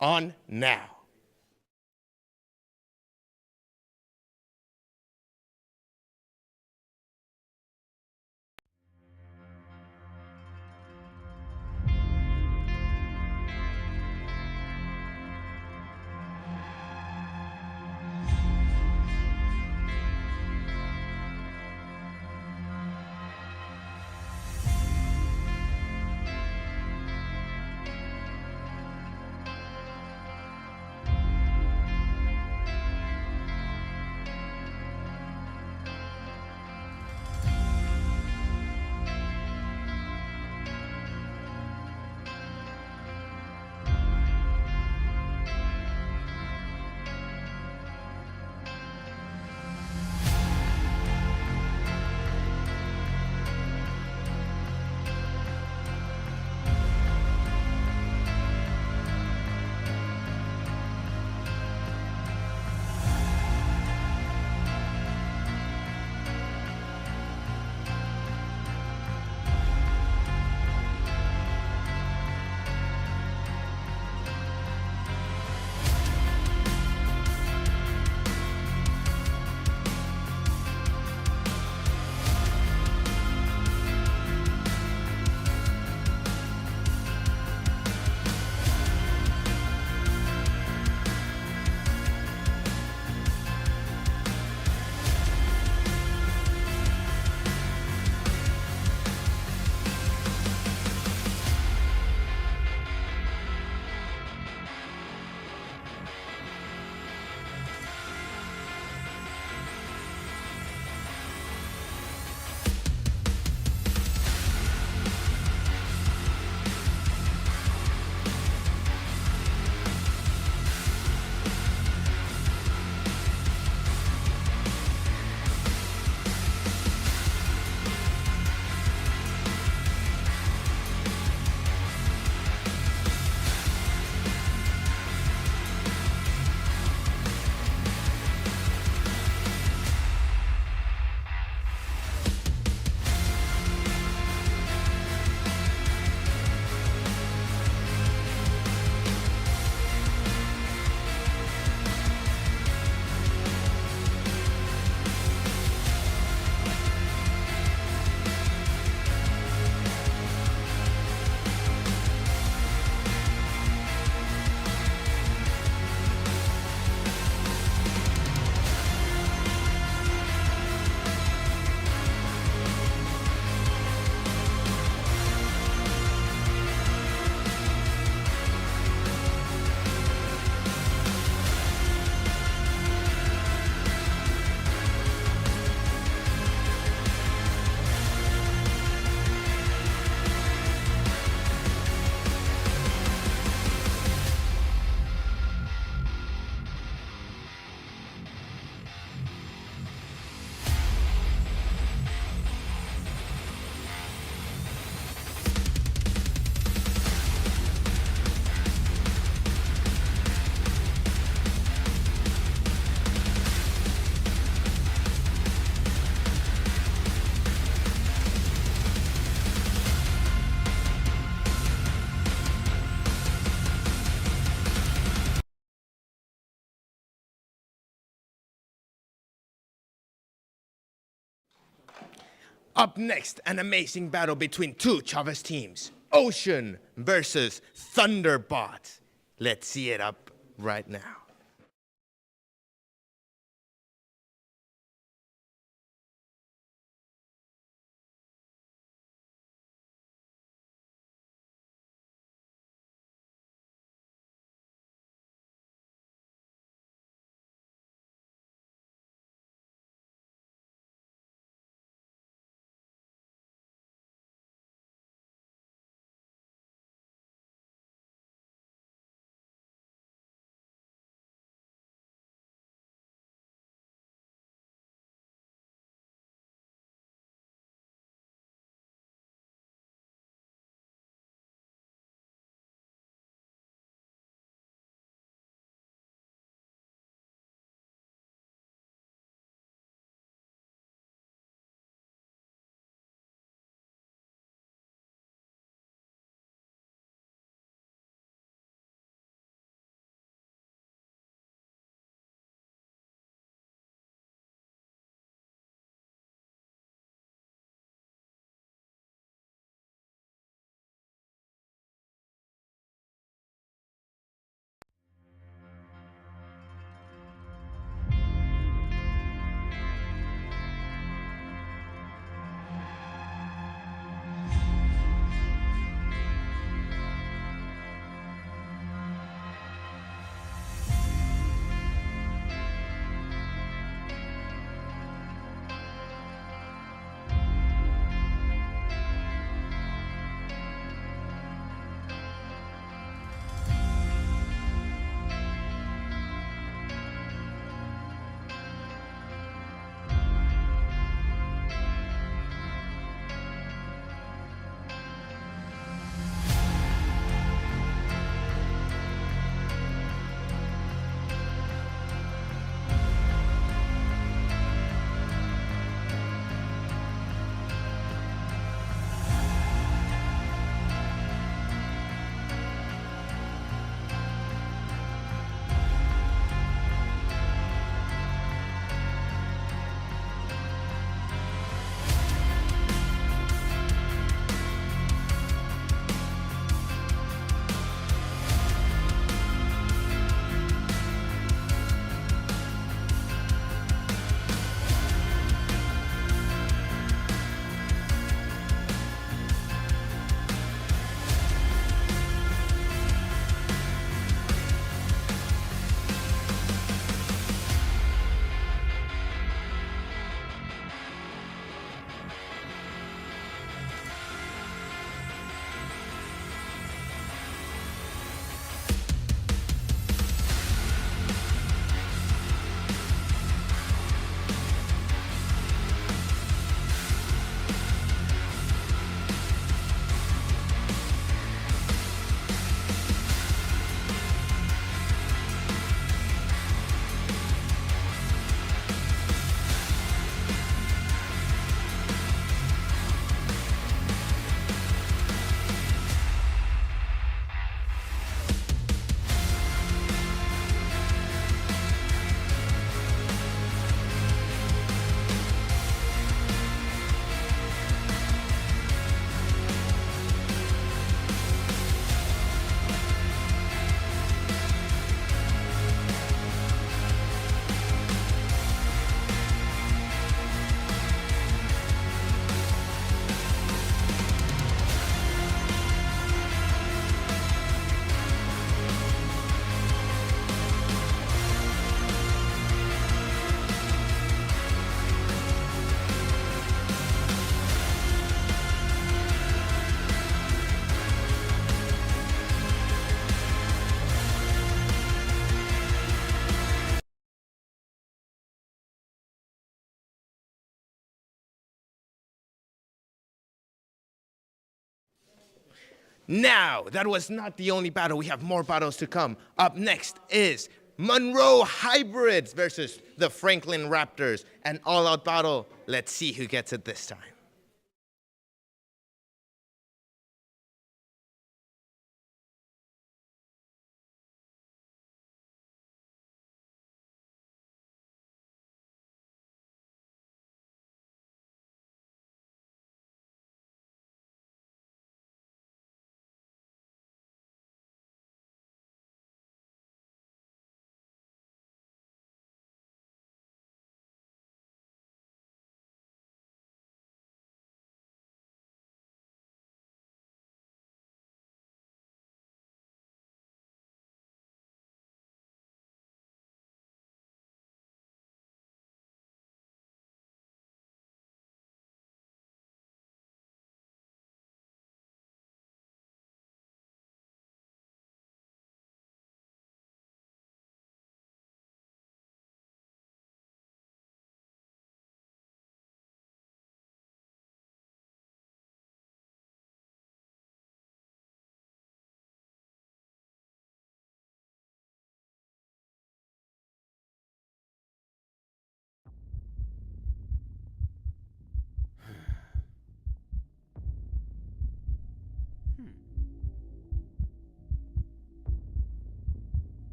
On now. Up next, an amazing battle between two Chavez teams. Ocean versus Thunderbot. Let's see it up right now. Now, that was not the only battle. We have more battles to come. Up next is Monroe Hybrids versus the Franklin Raptors. An all-out battle. Let's see who gets it this time.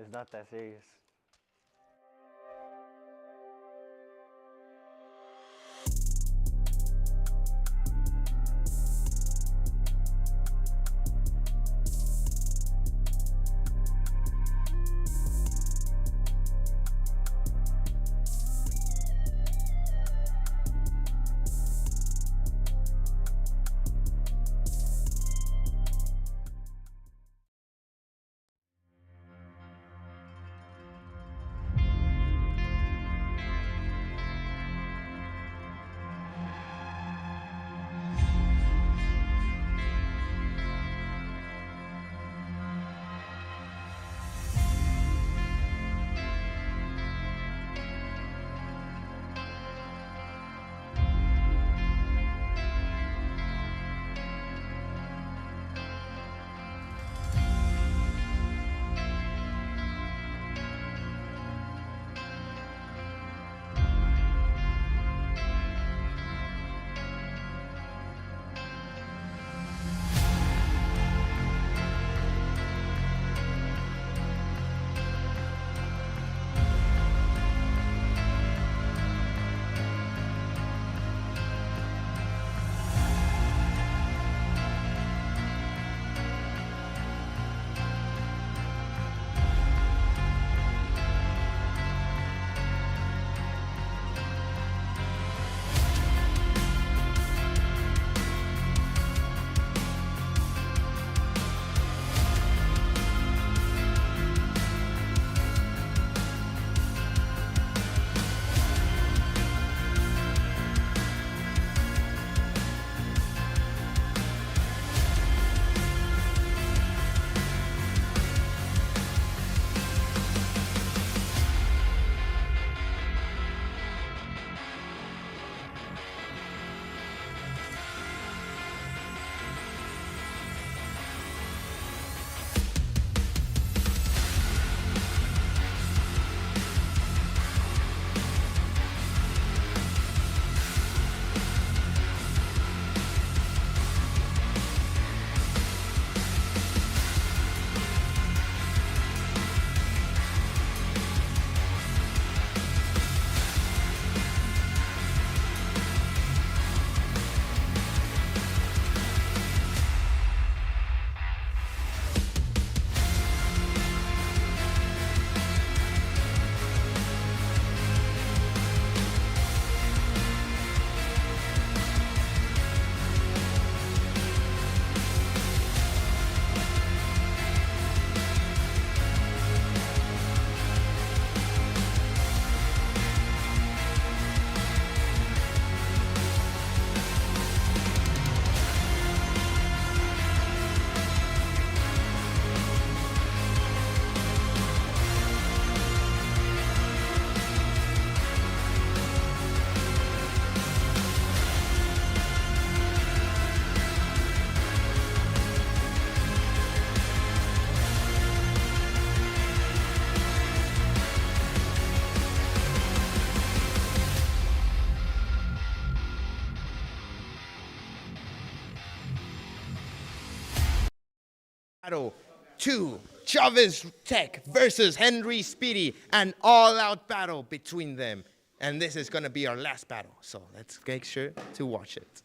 It's not that serious. Battle 2, Chavez Tech versus Henry Speedy, an all-out battle between them. And this is going to be our last battle, so let's make sure to watch it.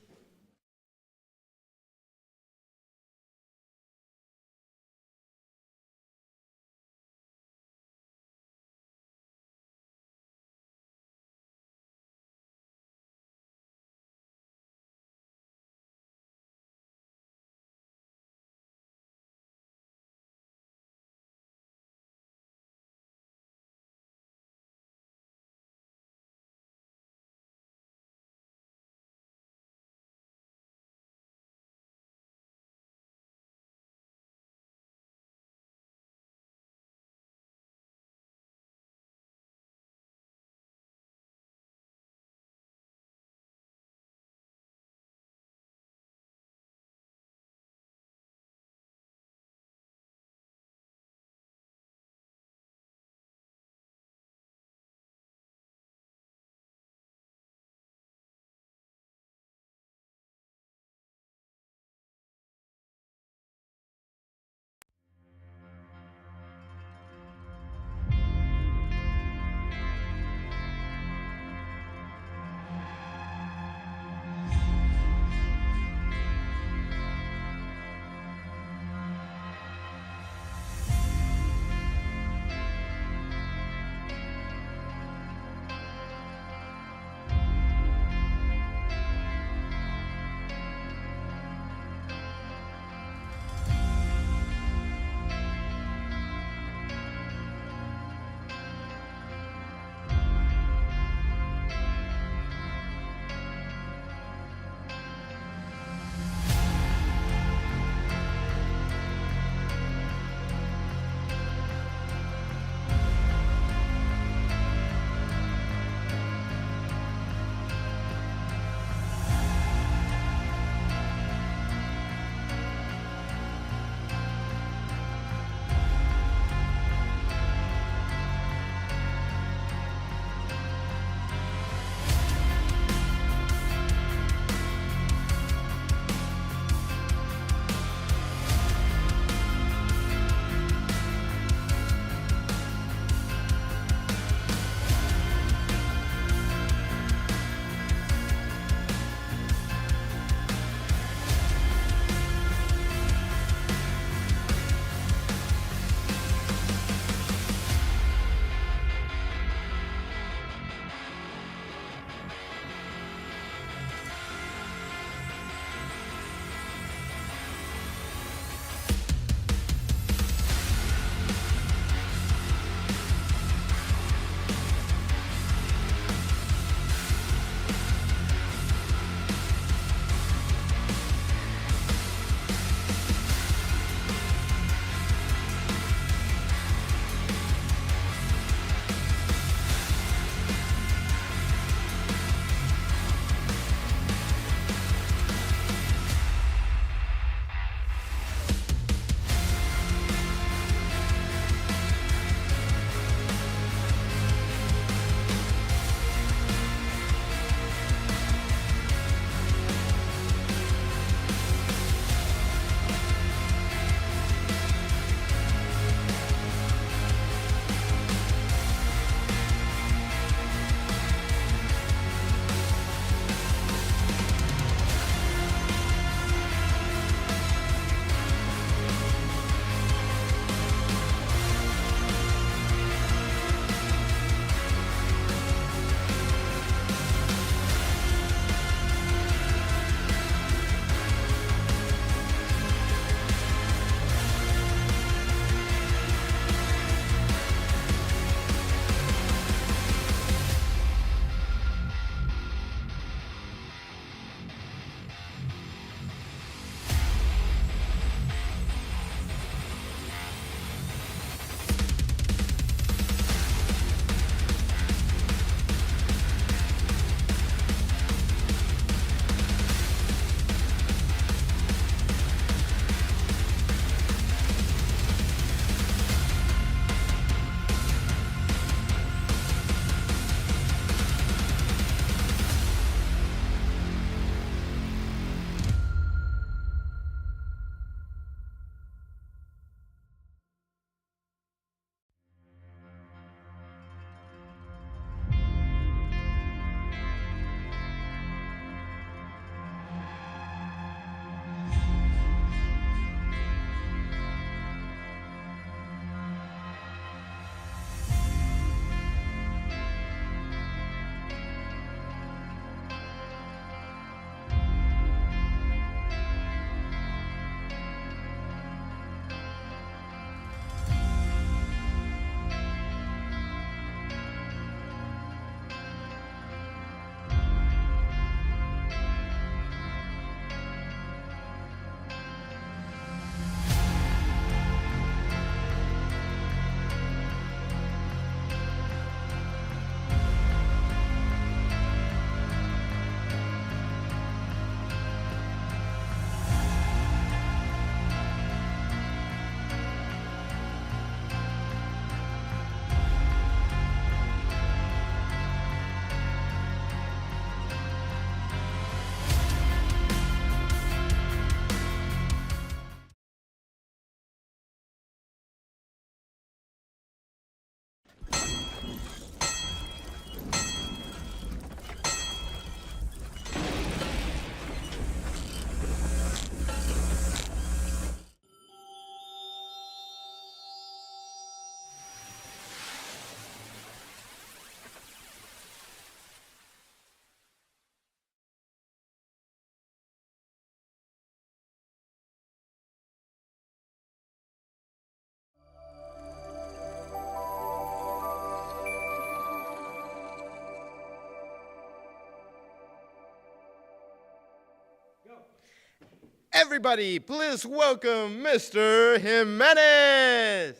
Everybody, please welcome Mr. Jimenez.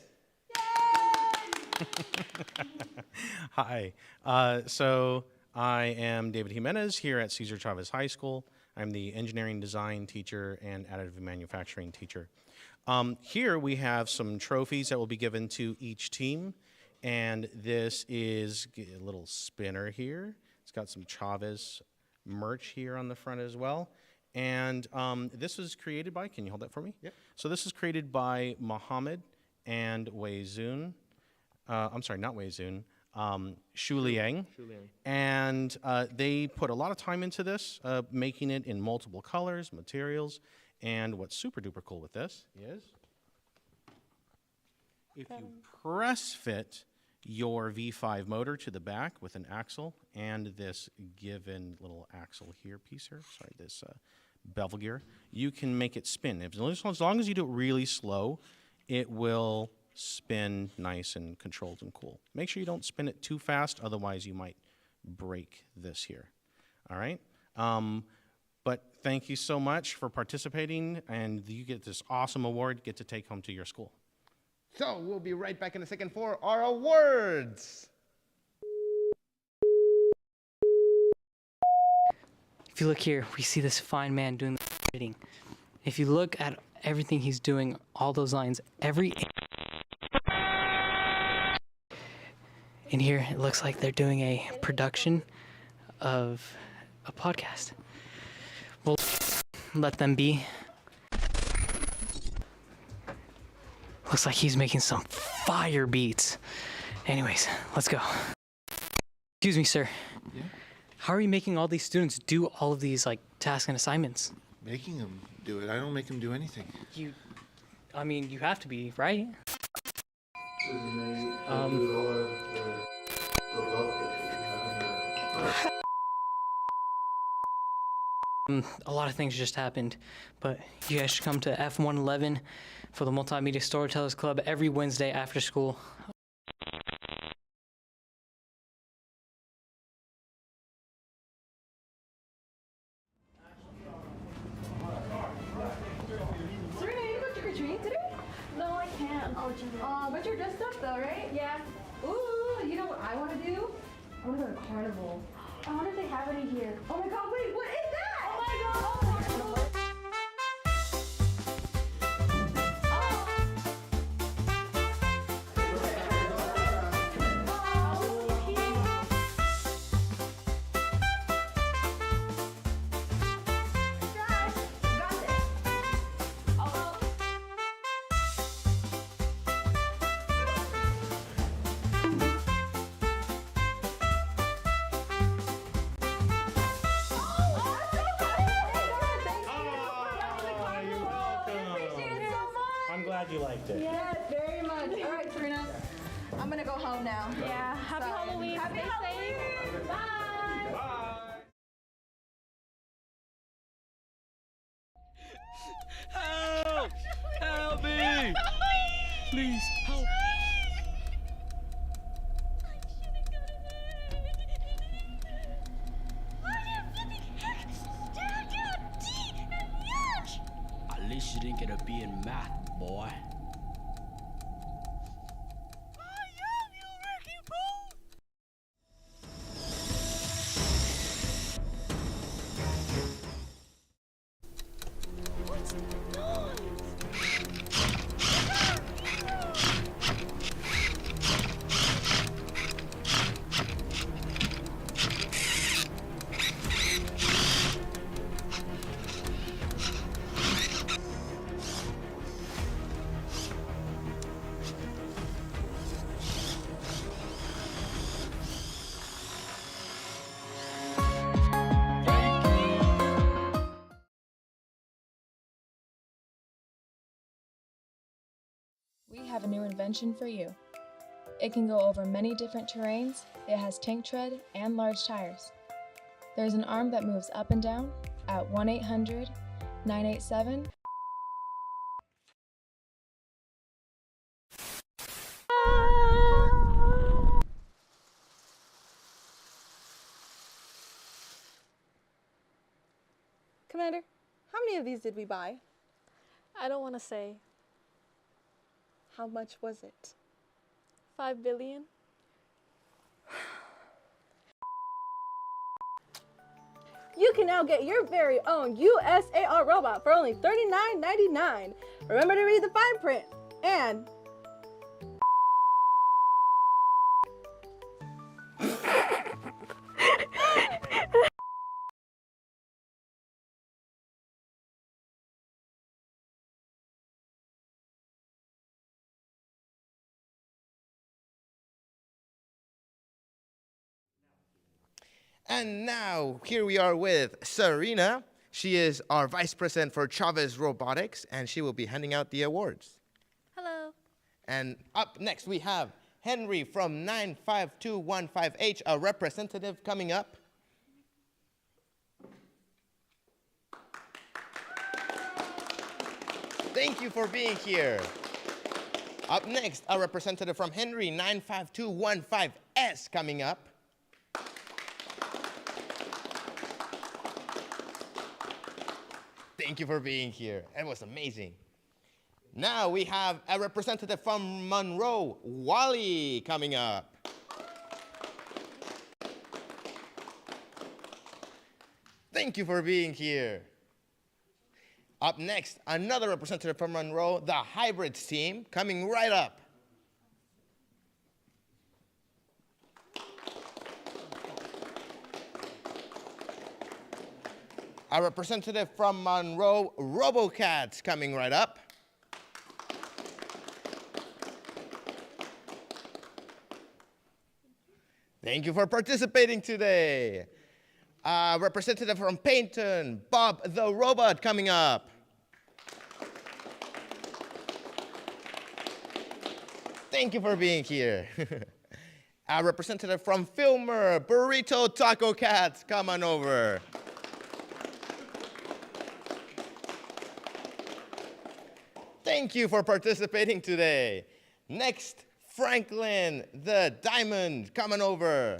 Hi. So I am David Jimenez here at Cesar Chavez High School. I'm the engineering design teacher and additive manufacturing teacher. Here we have some trophies that will be given to each team. And this is a little spinner here. It's got some Chavez merch here on the front as well. And this was created by, can you hold that for me? Yep. So this is created by Mohammed and Wei Zun. I'm sorry, not Wei Zun. Shu Liang. And they put a lot of time into this, making it in multiple colors, materials. And what's super duper cool with this is if you press fit your V5 motor to the back with an axle and this given little axle here piece here, sorry, this bevel gear, you can make it spin. As long as you do it really slow, it will spin nice and controlled and cool. Make sure you don't spin it too fast, otherwise you might break this here. All right? But thank you so much for participating, and you get this awesome award, get to take home to your school. So we'll be right back in a second for our awards. If you look here, we see this fine man doing the fitting. If you look at everything he's doing, all those lines, in here, it looks like they're doing a production of a podcast. We'll let them be. Looks like he's making some fire beats. Anyways, let's go. Excuse me, sir. Yeah? How are you making all these students do all of these tasks and assignments? Making them do it. I don't make them do anything. You have to be, right? A lot of things just happened, but you guys should come to F111 for the Multimedia Storytellers Club every Wednesday after school. Serena, you go trick-or-treating today? No, I can't. But you're dressed up though, right? Yeah. Ooh, you know what I want to do? I want to go to carnival. I wonder if they have any here. Oh my god, wait, what is that? Oh my god! I'm glad you liked it. Yes, very much. All right, Serena. I'm gonna go home now. Yeah. Happy Halloween. Happy Halloween. Bye. Help! Help me! Please, help! At least you didn't get a B in math, boy. We have a new invention for you. It can go over many different terrains, it has tank tread and large tires. There's an arm that moves up and down at 1-800-987. Commander, how many of these did we buy? I don't want to say. How much was it? 5 billion? You can now get your very own USAR robot for only $39.99. Remember to read the fine print. And And now, here we are with Serena. She is our Vice President for Chavez Robotics, and she will be handing out the awards. Hello. And up next, we have Henry from 95215H, a representative coming up. Thank you for being here. Up next, a representative from Henry 95215S coming up. Thank you for being here. It was amazing. Now we have a representative from Monroe, Wally, coming up. Thank you for being here. Up next, another representative from Monroe, the Hybrids team, coming right up. A representative from Monroe, Robocats, coming right up. Thank you for participating today. A representative from Peyton, Bob the Robot, coming up. Thank you for being here. A representative from Filmore, Burrito Taco Cats, come on over. Thank you for participating today. Next, Franklin the Diamond, coming over.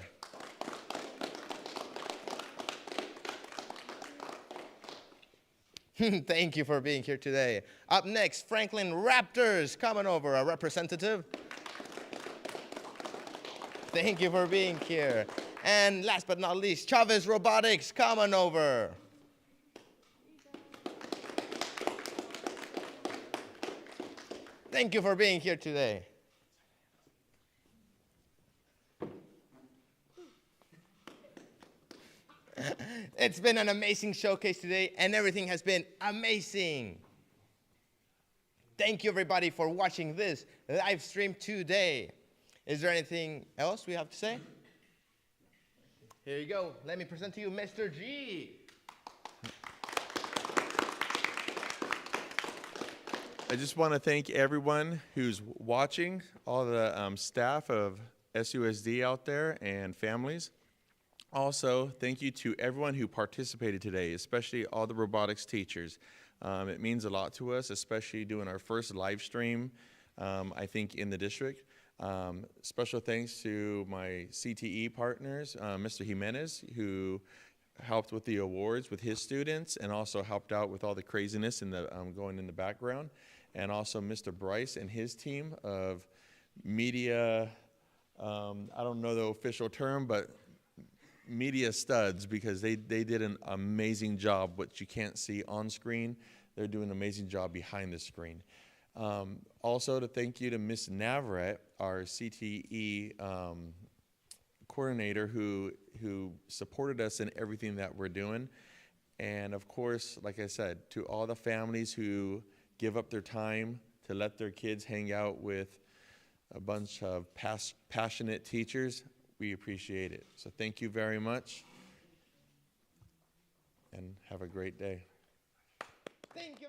Thank you for being here today. Up next, Franklin Raptors, coming over, a representative. Thank you for being here. And last but not least, Chavez Robotics, coming over. Thank you for being here today. It's been an amazing showcase today, and everything has been amazing. Thank you, everybody, for watching this live stream today. Is there anything else we have to say? Here you go. Let me present to you Mr. G. I just want to thank everyone who's watching, all the staff of SUSD out there and families. Also, thank you to everyone who participated today, especially all the robotics teachers. It means a lot to us, especially doing our first live stream, I think, in the district. Special thanks to my CTE partners, Mr. Jimenez, who helped with the awards with his students and also helped out with all the craziness in the going in the background. And also Mr. Bryce and his team of media, I don't know the official term, but media studs, because they did an amazing job, what you can't see on screen. They're doing an amazing job behind the screen. Also to thank you to Miss Navarrete, our CTE coordinator who supported us in everything that we're doing. And of course, like I said, to all the families who give up their time to let their kids hang out with a bunch of passionate teachers, we appreciate it. So thank you very much, and have a great day. Thank you.